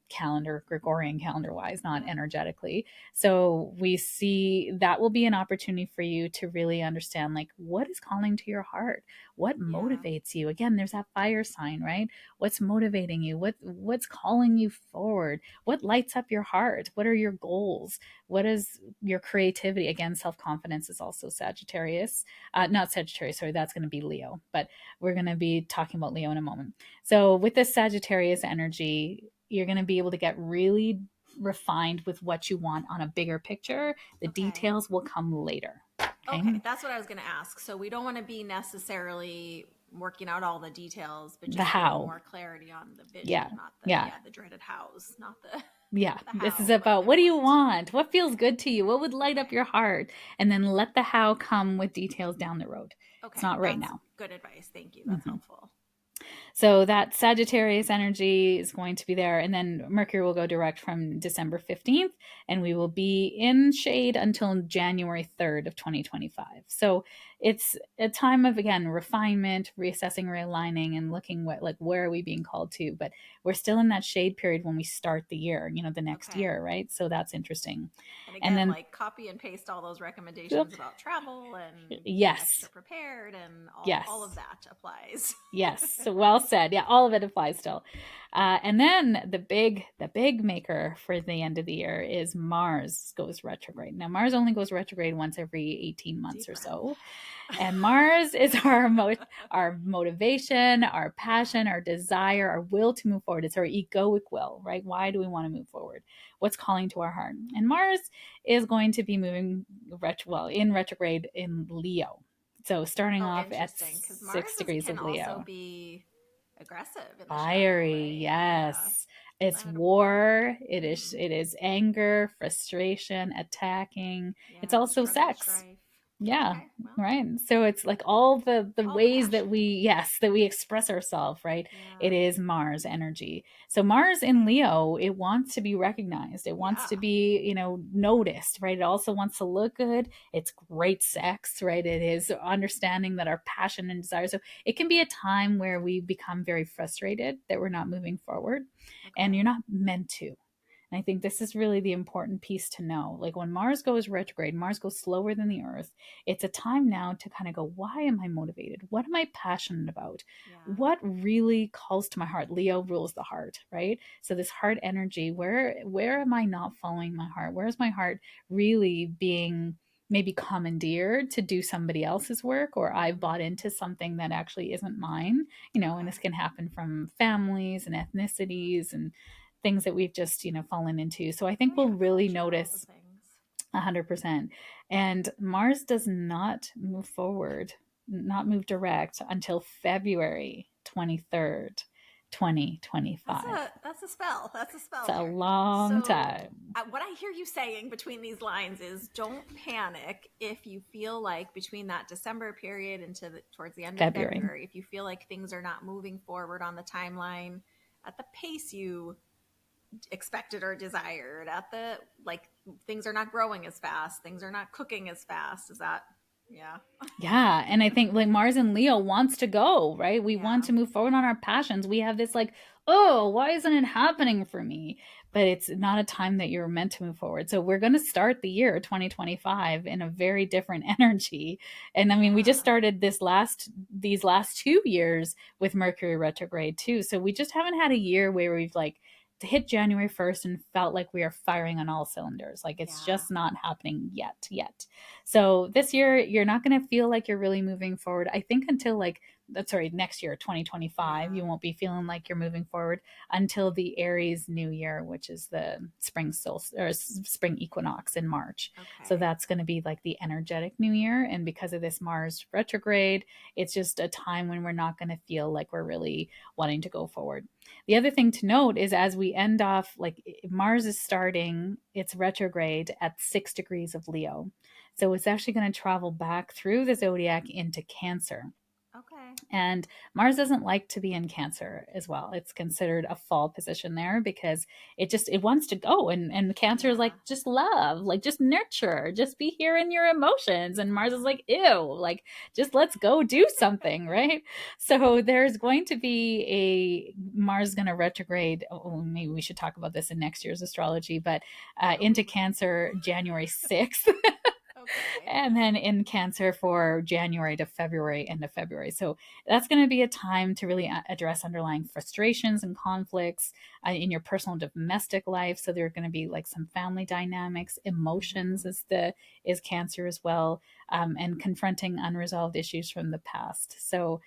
calendar, Gregorian calendar wise, not Yep. energetically. So we see that will be an opportunity for you to really understand, like, what is calling to your heart, what Yeah. motivates you. Again, there's that fire sign, right? What's motivating you, what's calling you forward, what lights up your heart, what are your goals, what is your creativity. Again, self-confidence is also Sagittarius, not Sagittarius, sorry, that's going to be Leo, but we're going to be talking about Leo in a moment. So with this Sagittarius energy, you're going to be able to get really refined with what you want on a bigger picture. The Okay. details will come later. Okay. Okay. That's what I was going to ask. So we don't want to be necessarily working out all the details, but The just getting how. more clarity on the vision, Yeah. not the, Yeah. yeah, the dreaded hows, not the, Yeah. the This is how, but about the what do you what. want? What feels good to you? What would light up Okay. your heart? And then let the how come with details down the road. It's Okay. not right That's now. good advice. Thank you. That's Mhm. helpful. So that Sagittarius energy is going to be there. And then Mercury will go direct from December 15th, and we will be in shade until January 3rd of 2025. So it's a time of, again, refinement, reassessing, realigning, and looking where are we being called to. But we're still in that shade period when we start the year, the next Okay. year, right? So that's interesting. And And again, then, like copy and paste all those recommendations about travel and being yes, extra prepared, and all of yes. that applies. Yes, well said. Yeah, all of it applies still. And then the big maker for the end of the year is Mars goes retrograde. Now Mars only goes retrograde once every 18 months Deep or breath. so. And Mars is our motivation, our passion, our desire, our will to move forward. It's our egoic will, right? Why do we want to move forward? What's calling to our heart? And Mars is going to be moving in retrograde in Leo. So starting Oh, off at interesting. Because Mars 6 degrees can of also Leo. be aggressive in the shadow, Fiery, right? Yeah. yes. It's Planet of war. war. It is Mm-hmm. it is anger, frustration, attacking. It's Yeah. also Struggle, sex. strife. Yeah, Okay. Well, right. So it's like all the all the ways that passion. we express ourselves, right? Yeah. It is Mars energy. So Mars in Leo, it wants to be recognized. It wants Yeah. to be, noticed, right? It also wants to look good. It's great sex, right? It is understanding that our passion and desire. So it can be a time where we become very frustrated that we're not moving forward, and you're Okay. not meant to. And I think this is really the important piece to know. Like when Mars goes retrograde, Mars goes slower than the Earth. It's a time now to kind of go, why am I motivated? What am I passionate about? Yeah. What really calls to my heart? Leo rules the heart, right? So this heart energy, where am I not following my heart? Where is my heart really being maybe commandeered to do somebody else's work, or I've bought Mm-hmm. into something that actually isn't mine, and Okay. this can happen from families and ethnicities and things that we've just fallen into. So I think Oh we'll yeah. really Culture, all the notice things. 100%. And Mars does not move forward, not move direct until February 23rd, That's 2025. a spell. That's a It's spell a there. long So, time. what I hear you saying between these lines is, don't panic if you feel like between that December period into towards the end of February. February, if you feel like things are not moving forward on the timeline at the pace you expected or desired, at the like things are not growing as fast, things are not cooking as fast. Is that? Yeah. Yeah, and I think like Mars and Leo wants to go, right? We want Yeah. to move forward on our passions. We have this like, oh, why isn't it happening for me? But it's not a time that you're meant to move forward. So we're going to start the year 2025 in a very different energy. And I mean, we just Yeah. started these last 2 years with Mercury retrograde too. So we just haven't had a year where we've like hit January 1st and felt like we are firing on all cylinders. Like it's Yeah. just not happening yet. So this year, you're not going to feel like you're really moving forward. I think until next year, 2025, Yeah. you won't be feeling like you're moving forward until the Aries New Year, which is the spring solstice or spring equinox in March. So Okay. that's going to be like the energetic New Year. And because of this Mars retrograde, it's just a time when we're not going to feel like we're really wanting to go forward. The other thing to note is as we end off, like Mars is starting its retrograde at 6 degrees of Leo. So it's actually going to travel back through the zodiac into Cancer. Okay. And Mars doesn't like to be in Cancer as well. It's considered a fall position there because it wants to go, and Cancer is Yeah. like just love, like just nurture, just be here in your emotions. And Mars is Yeah. like, ew, like just let's go do something, right? So there's going to be a Mars going to retrograde. Oh, maybe we should talk about this in next year's astrology, but into Ooh. Cancer January 6th. Okay. And then in Cancer for January to February, end of February. So that's going to be a time to really address underlying frustrations and conflicts in your personal domestic life. So there are going to be like some family dynamics, emotions Mm-hmm. is Cancer as well, and confronting unresolved issues from the past. So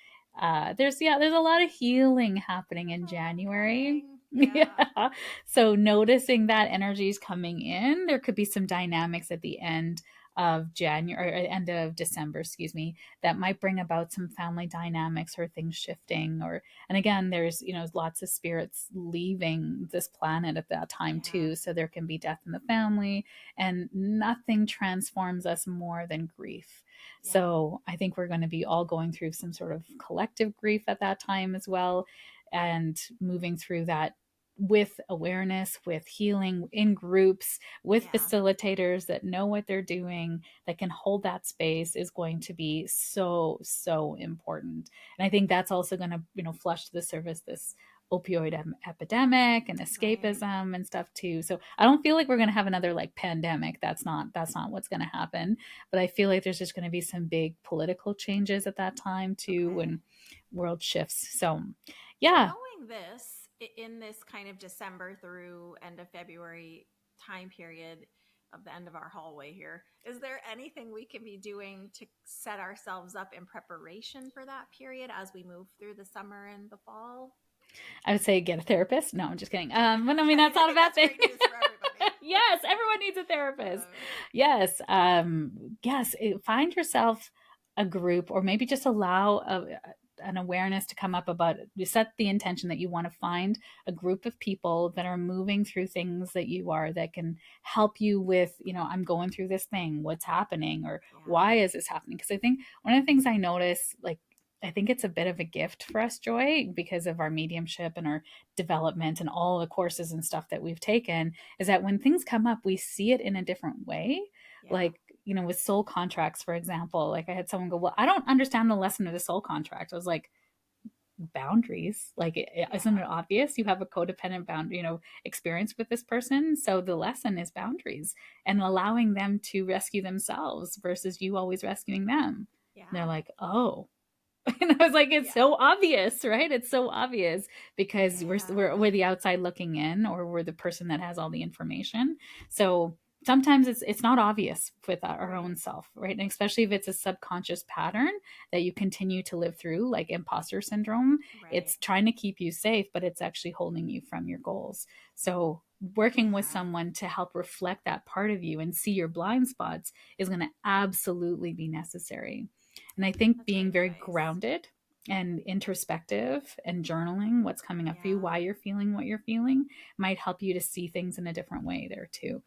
there's a lot of healing happening in Oh, January. coming. Yeah. Yeah. So noticing that energy is coming in, there could be some dynamics at the end of January, or end of December, excuse me, that might bring about some family dynamics or things shifting. Or, and again, there's, lots of spirits leaving this planet at that time Yeah. too. So there can be death in the family, and nothing transforms us more than grief. Yeah. So I think we're going to be all going through some sort of collective grief at that time as well, and moving through that with awareness, with healing in groups, with Yeah. facilitators that know what they're doing, that can hold that space, is going to be so, so important. And I think that's also going to, flush to the surface this opioid epidemic and escapism, Right. and stuff too. So I don't feel like we're going to have another like pandemic. That's not what's going to happen. But I feel like there's just going to be some big political changes at that time too, Okay. when world shifts. So So yeah, knowing this, in this kind of December through end of February time period of the end of our hallway here, is there anything we can be doing to set ourselves up in preparation for that period as we move through the summer and the fall? I would say get a therapist. No, I'm just kidding. But I mean, I that's not a think bad that's thing. great news for everybody. Yes, everyone needs a therapist. Uh, Yes. Yes. Find yourself a group, or maybe just allow an awareness to come up about it. You set the intention that you want to find a group of people that are moving through things that you are, that can help you with, I'm going through this thing, what's happening, or yeah. why is this happening? Because I think one of the things I notice, like, I think it's a bit of a gift for us, Joy, because of our mediumship and our development and all the courses and stuff that we've taken, is that when things come up, we see it in a different way. Yeah. Like, with soul contracts, for example, like I had someone go, well, I don't understand the lesson of the soul contract. I was like, boundaries. Like, isn't Yeah. it obvious? You have a codependent boundary, experience with this person. So the lesson is boundaries, and allowing them to rescue themselves versus you always rescuing them. And they're Yeah. like, oh, and I was like, it's Yeah. so obvious, right? It's so obvious, because we're, we're Yeah. we're the outside looking in, or we're the person that has all the information. So sometimes it's not obvious with our own Right. self, right? And especially if it's a subconscious pattern that you continue to live through, like imposter syndrome. Right. It's trying to keep you safe, but it's actually holding you from your goals. So working with Yeah. someone to help reflect that part of you and see your blind spots is going to absolutely be necessary. And I think That's being great very advice. grounded and introspective and journaling what's coming up for you, Yeah. why you're feeling what you're feeling, might help you to see things in a different way there too.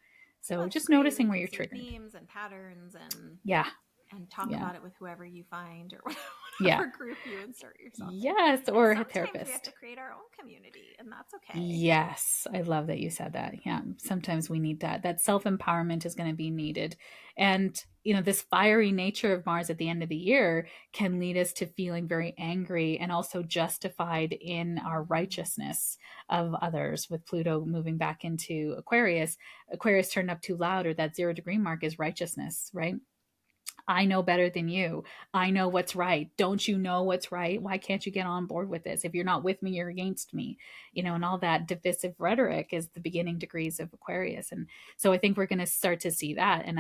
Well, So that's just great. noticing We where can you're see triggered. themes and patterns Yeah. and talk Yeah. about it with whoever you find, or Yeah. whatever group you insert yourself in. Yes. And Or a sometimes we have to therapist. create our own community, and that's okay. Yes, I love that you said that. Yeah, sometimes we need that. That self-empowerment is going to be needed. And, this fiery nature of Mars at the end of the year can lead us to feeling very angry and also justified in our Mm, righteousness of others. With Pluto moving back into Aquarius, Aquarius turned up too loud, or that 0 degree mark is righteousness, right? I know better than you. I know what's right. Don't you know what's right? Why can't you get on board with this? If you're not with me, you're against me. And all yeah. that divisive rhetoric is the beginning degrees of Aquarius. And so I think we're going to start to see that. And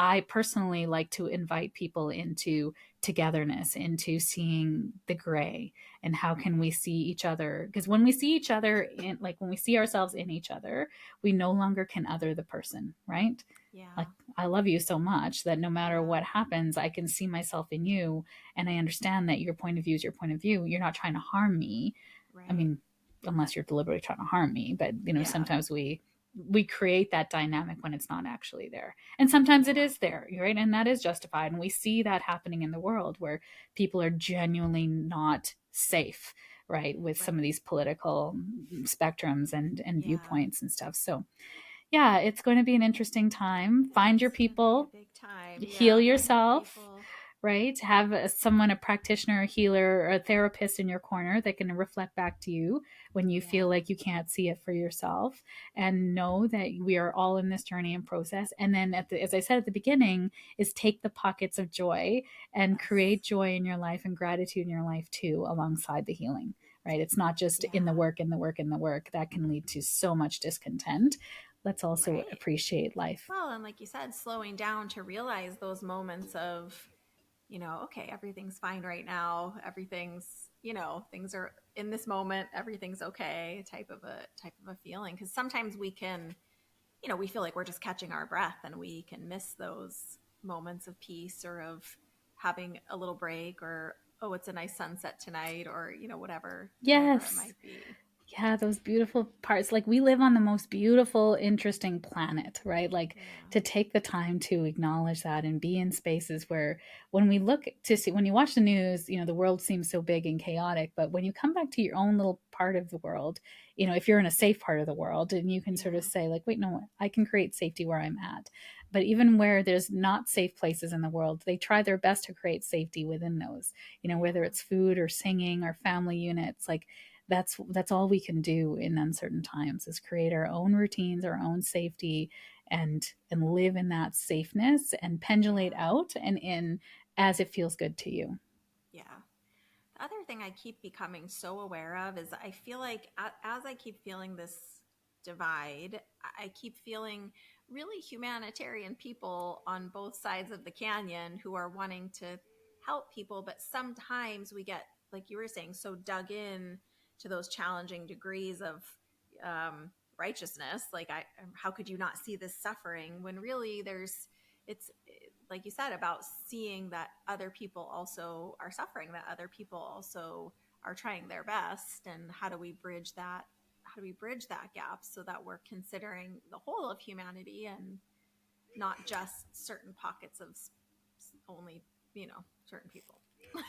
I personally like to invite people into togetherness, into seeing the gray, and how can we Right. see each other? Because when we see each other in, like, when we see ourselves in each other, we no longer can other the person, right? Like, Yeah. I love you so much that no matter Yeah. what happens, I can see myself in you, and I understand that your point of view is your point of view. You're not trying to harm me. I Right. mean, unless you're deliberately trying to harm me, but Yeah. sometimes we create that dynamic when it's not actually there. And sometimes it Yeah. is there, right? And that is justified. And we see that happening in the world, where people are genuinely not safe, right, with some of Right. these political spectrums and Yeah. viewpoints and stuff. So yeah, it's going to be an interesting time. It Find is your going to be a people, big time. heal Yeah. Find your yourself, people. right? Have someone, a practitioner, a healer, or a therapist in your corner that can reflect back to you when you feel Yeah. like you can't see it for yourself. And know that we are all in this journey and process. And then, as I said at the beginning, is take the pockets of joy and Yes. create joy in your life and gratitude in your life too, alongside the healing. Right? It's not just in the Yeah. work, in the work, in the work. That can lead to so much discontent. Let's also Right. appreciate life. Well, and like you said, slowing down to realize those moments of, okay, everything's fine right now. Everything's, things are in this moment, everything's okay, type of a feeling. Because sometimes we can, we feel like we're just catching our breath, and we can miss those moments of peace or of having a little break, or oh, it's a nice sunset tonight, or whatever it Yes. might be. Yeah, those beautiful parts. Like, we live on the most beautiful, interesting planet, right? Like, Yeah. to take the time to acknowledge that and be in spaces where, when we look to see, when you watch the news, the world seems so big and chaotic. But when you come back to your own little part of the world, if you're in a safe part of the world, and you can sort of Yeah. say, like, wait, no, I can create safety where I'm at. But even where there's not safe places in the world, they try their best to create safety within those, whether Yeah. it's food or singing or family units. Like, that's all we can do in uncertain times, is create our own routines, our own safety, and live in that safeness and pendulate Yeah. out and in as it feels good to you. Yeah. The other thing I keep becoming so aware of is I feel like as I keep feeling this divide, I keep feeling really humanitarian people on both sides of the canyon who are wanting to help people. But sometimes we get, like you were saying, so dug in to those challenging degrees of righteousness. Like, how could you not see this suffering when really it's like you said, about seeing that other people also are suffering, that other people also are trying their best, and how do we bridge that? How do we bridge that gap so that we're considering the whole of humanity and not just certain pockets of only, certain people?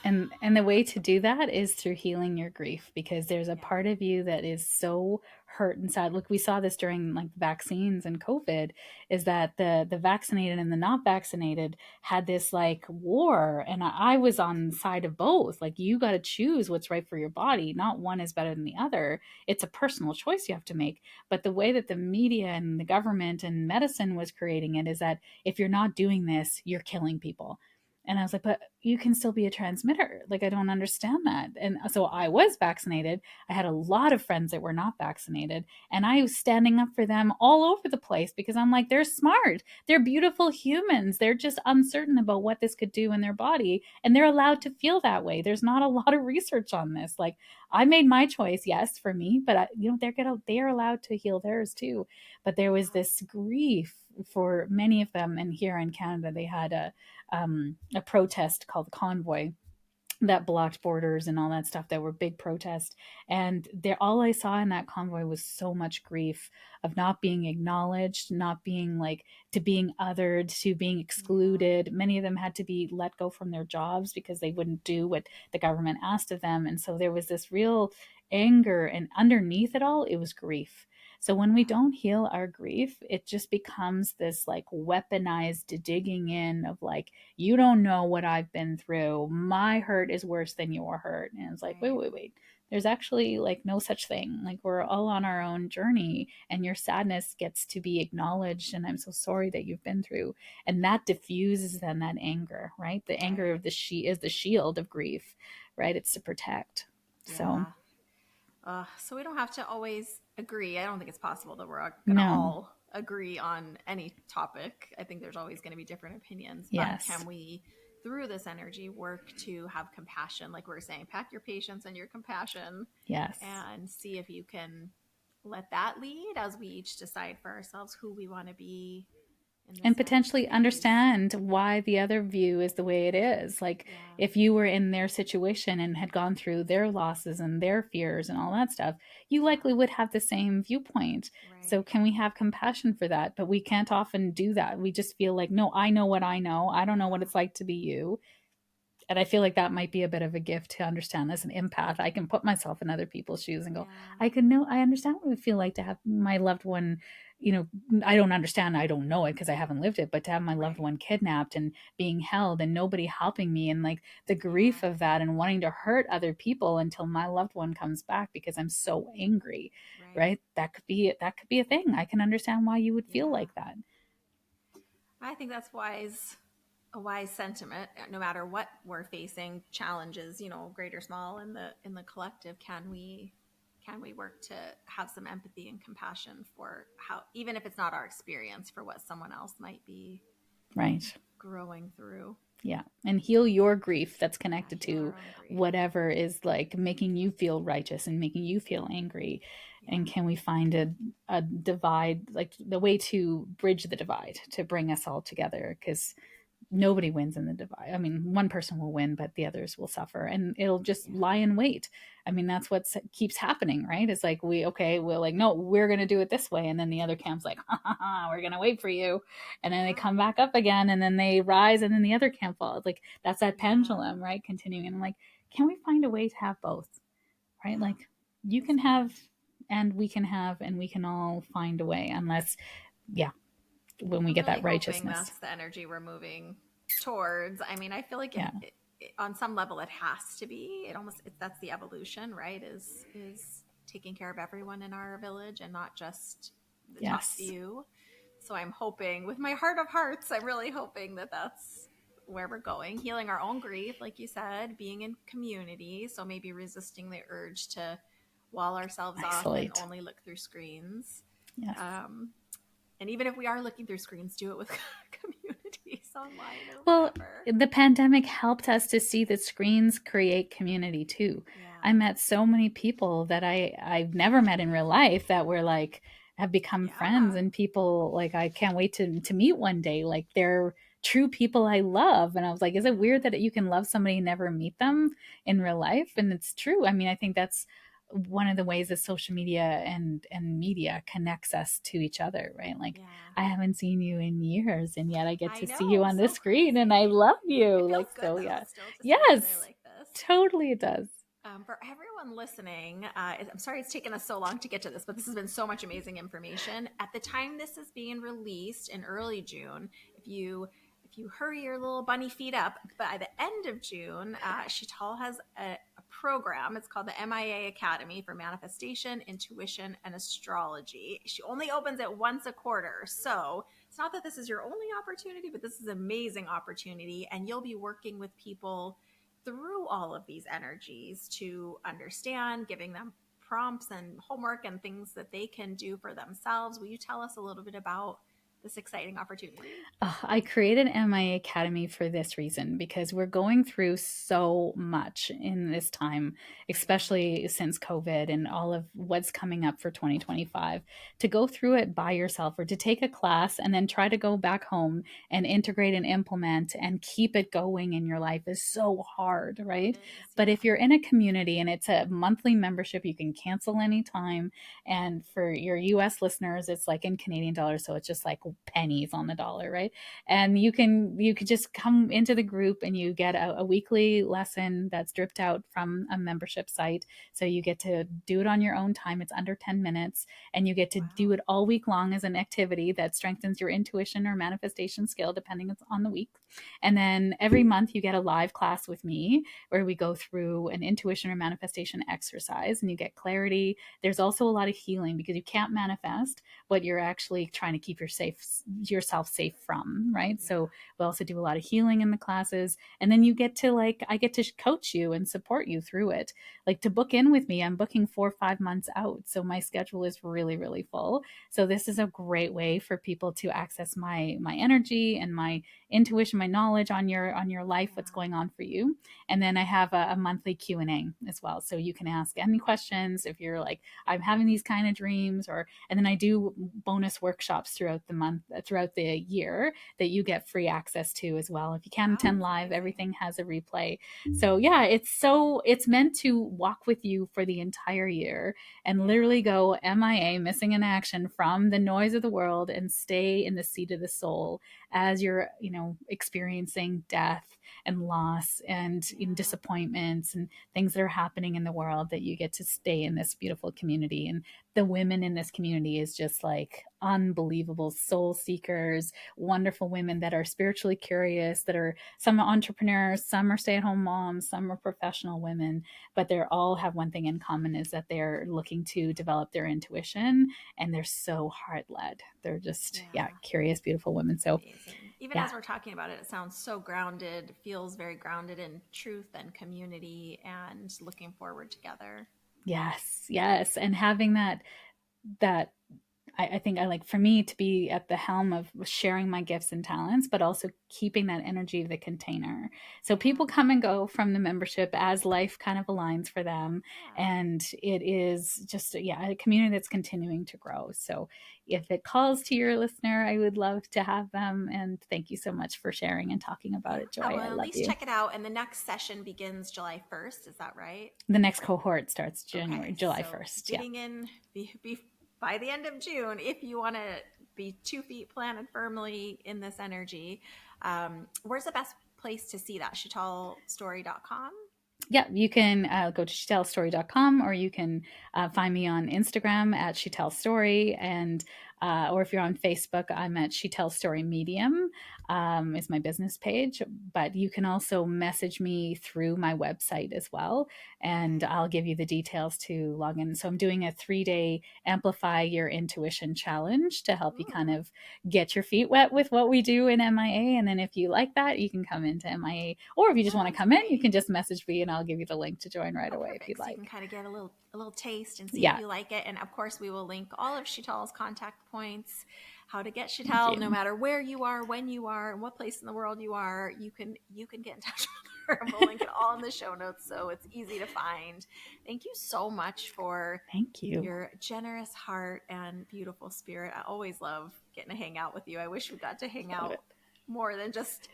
And the way to do that is through healing your grief, because there's a Yeah. part of you that is so hurt and sad. Look, we saw this during like vaccines and COVID, is that the vaccinated and the not vaccinated had this like war, and I was on the side of both. Like, you got to choose what's right for your body. Not one is better than the other. It's a personal choice you have to make. But the way that the media and the government and medicine was creating it is that if you're not doing this, you're killing people. And I was like, but you can still be a transmitter. Like, I don't understand that. And so I Yeah. was vaccinated. I had a lot of friends that were not vaccinated. And I was standing up for them all over the place, because I'm like, they're smart. They're beautiful humans. They're just uncertain about what this could do in their body. And they're allowed to feel that way. There's not a lot of research on this. Like, I made my choice, yes, for me, but they're allowed to heal theirs too. But there was Yeah. this grief for many of them. And here in Canada, they had a protest called the Convoy that blocked borders and all that stuff, that were big protests. And there, all I saw in that convoy was so much grief of not being acknowledged, not being like, to being othered, to being Yeah. excluded. Many of them had to be let go from their jobs because they wouldn't do what the government asked of them. And so there was this real anger, and underneath it all, it was grief. So when we Yeah. don't heal our grief, it just becomes this like weaponized digging in of like, you don't know what I've been through. My hurt is worse than your hurt. And it's like, wait, Right. wait, wait. There's actually like no such thing. Like, we're all on our own journey, and your sadness gets to be acknowledged. And I'm so sorry that you've been through. And that diffuses then that anger, right? The anger Right. of is the shield of grief, right? It's to protect. So, Yeah. So we don't have to always agree. I don't think it's possible that we're going to no, all agree on any topic. I think there's always going to be different opinions. But yes, can we, through this energy, work to have compassion? Like we were saying, pack your patience and your compassion, yes. and see if you can let that lead as we each decide for ourselves who we want to be in this And next potentially phase. understand why the other view is the way it is. Like, Yeah. if you were in their situation and had gone through their losses and their fears and all that stuff, you Yeah. likely would have the same viewpoint. So Right. can we have compassion for that? But we can't often do that. We just feel like, no, I know what I know. I don't know what Yeah. it's like to be you. And I feel like that might be a bit of a gift to understand. As an empath, I can put myself in other people's shoes and go, Yeah. I understand what it would feel like to have my loved one, you know, I don't understand, I don't know it because I haven't lived it, but to have my loved Right. one kidnapped and being held and nobody helping me, and like the Yeah. grief of that, and wanting to hurt other people until my loved one comes back because I'm so angry, Right. right? That could be a thing. I can understand why you would feel Yeah. like that. I think that's wise, a wise sentiment. No matter what we're facing, challenges, great or small, in the collective, can we work to have some empathy and compassion for how, even if it's not our experience, for what someone else might be Right. growing through. Yeah. And heal your grief that's Yeah, connected heal to our own grief. whatever is like making you feel righteous and making you feel angry. And Yeah. can we find a divide, like the way to bridge the divide to bring us all together? Because nobody wins in the divide. I mean, one person will win, but the others will suffer, and it'll just lie in wait. I mean, that's what keeps happening, right? It's like we're like, no, we're going to do it this way. And then the other camp's like, ha, ha, ha, we're going to wait for you. And then they come back up again, and then they rise, and then the other camp falls. Like, that's that pendulum, right? Continuing. And I'm like, can we find a way to have both, right? Like, you can have, and we can have, and we can all find a way, unless, yeah, when we I'm get really that hoping righteousness. that's the energy we're moving towards. I mean, I feel like Yeah. on some level it has to be. That's the evolution, right? Is taking care of everyone in our village and not just the top Yes. few. So I'm hoping, with my heart of hearts, I'm really hoping that that's where we're going. Healing our own grief, like you said, being in community. So maybe resisting the urge to wall ourselves off and Isolate. only look through screens. Yes. And even if we are looking through screens, do it with communities online or Well, whatever. the pandemic helped us to see that screens create community too. Yeah. I met so many people that I've never met in real life that were like, have become friends, and people like, I can't wait to meet one day. Like, they're true people I love. And I was like, is it weird that you can love somebody and never meet them in real life? And it's true. I mean, I think that's one of the ways that social media and media connects us to each other, right? Like, I haven't seen you in years, and yet I get to see you on the screen, and I love you. It feels like, good, so though, yeah. still to see each other Yes, like this. totally it does. For everyone listening, I'm sorry it's taken us so long to get to this, but this has been so much amazing information. At the time this is being released in early June, if you hurry your little bunny feet up, by the end of June, Sheetal has a program. It's called the MIA Academy for Manifestation, Intuition, and Astrology. She only opens it once a quarter. So it's not that this is your only opportunity, but this is an amazing opportunity. And you'll be working with people through all of these energies to understand, giving them prompts and homework and things that they can do for themselves. Will you tell us a little bit about this exciting opportunity? I created MIA Academy for this reason, because we're going through so much in this time, especially since COVID and all of what's coming up for 2025. To go through it by yourself, or to take a class and then try to go back home and integrate and implement and keep it going in your life is so hard, right? But if you're in a community and it's a monthly membership, you can cancel anytime. And for your US listeners, it's like in Canadian dollars, so it's just like pennies on the dollar, right? And you could just come into the group, and you get a weekly lesson that's dripped out from a membership site. So you get to do it on your own time. It's under 10 minutes, and you get to do it all week long as an activity that strengthens your intuition or manifestation skill, depending on the week. And then every month you get a live class with me, where we go through an intuition or manifestation exercise, and you get clarity. There's also a lot of healing, because you can't manifest what you're actually trying to keep yourself safe from, right? So we also do a lot of healing in the classes. And then you get to, like, I get to coach you and support you through it. Like, to book in with me, I'm booking 4 or 5 months out, so my schedule is really, really full. So this is a great way for people to access my energy and my intuition, my knowledge on your life, what's going on for you. And then I have a monthly Q&A as well, so you can ask any questions if you're like, I'm having these kind of dreams. And then I do bonus workshops throughout the year that you get free access to as well. If you can't attend live, everything has a replay. So yeah, it's meant to walk with you for the entire year and literally go MIA, missing in action, from the noise of the world, and stay in the seat of the soul as you're, experiencing death and loss and disappointments and things that are happening in the world, that you get to stay in this beautiful community. And the women in this community is just like unbelievable soul seekers, wonderful women that are spiritually curious, that are some entrepreneurs, some are stay-at-home moms, some are professional women, but they all have one thing in common, is that they're looking to develop their intuition, and they're so heart-led. They're just curious, beautiful women. So amazing. Even as we're talking about it, it sounds so grounded, feels very grounded in truth and community and looking forward together. Yes, and having that I think I like for me to be at the helm of sharing my gifts and talents, but also keeping that energy of the container. So people come and go from the membership as life kind of aligns for them. Yeah. And it is just, a community that's continuing to grow. So if it calls to your listener, I would love to have them. And thank you so much for sharing and talking about it, Joy. Well, I at love least you. check it out. And the next session begins July 1st. Is that right? The next cohort starts Okay. July So 1st. Yeah. getting in by the end of June, if you want to be 2 feet planted firmly in this energy. Where's the best place to see that? Sheetalstory.com? Yeah, you can go to sheetalstory.com, or you can find me on Instagram at Sheetal Story, and or if you're on Facebook, I'm at Sheetal Story Medium, is my business page. But you can also message me through my website as well, and I'll give you the details to log in. So I'm doing a 3-day Amplify Your Intuition challenge to help you kind of get your feet wet with what we do in MIA. And then if you like that, you can come into MIA, or if you just want to come in, you can just message me and I'll give you the link to join right away. Perfect. If you'd So like. you can kind of get a little taste and see Yeah. if you like it. And of course, we will link all of Sheetal's contact points, how to get Sheetal, no matter where you are, when you are, and what place in the world you are. You can get in touch with her. We'll link it all in the show notes, so it's easy to find. Thank you so much for your generous heart and beautiful spirit. I always love getting to hang out with you. I wish we got to hang out more than just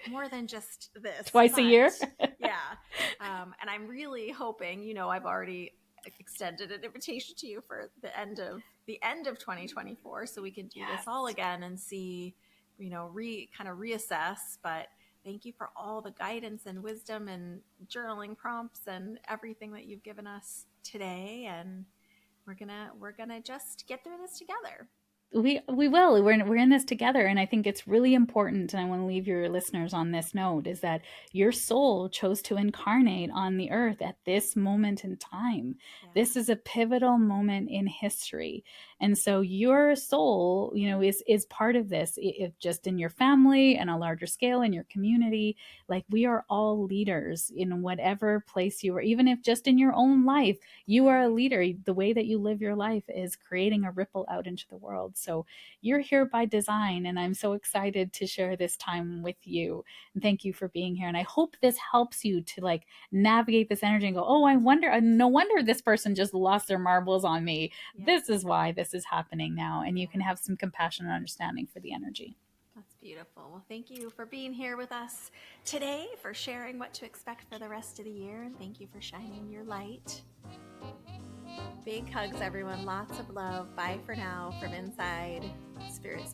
this twice a year. Yeah. And I'm really hoping, I've already extended an invitation to you for the end of 2024, so we can do this all again and see, kind of reassess. But thank you for all the guidance and wisdom and journaling prompts and everything that you've given us today. And we're gonna just get through this together. We will. We're in this together, and I think it's really important, and I want to leave your listeners on this note, is that your soul chose to incarnate on the earth at this moment in time. This is a pivotal moment in history, and so your soul, is part of this. If just in your family and a larger scale in your community, like we are all leaders in whatever place you are. Even if just in your own life you are a leader, the way that you live your life is creating a ripple out into the world. So you're here by design, and I'm so excited to share this time with you. And thank you for being here. And I hope this helps you to navigate this energy and go, oh, I wonder, no wonder this person just lost their marbles on me. This is why this is happening now. And you can have some compassion and understanding for the energy. That's beautiful. Well, thank you for being here with us today, for sharing what to expect for the rest of the year, and thank you for shining your light. Big hugs, everyone. Lots of love. Bye for now from inside Spirit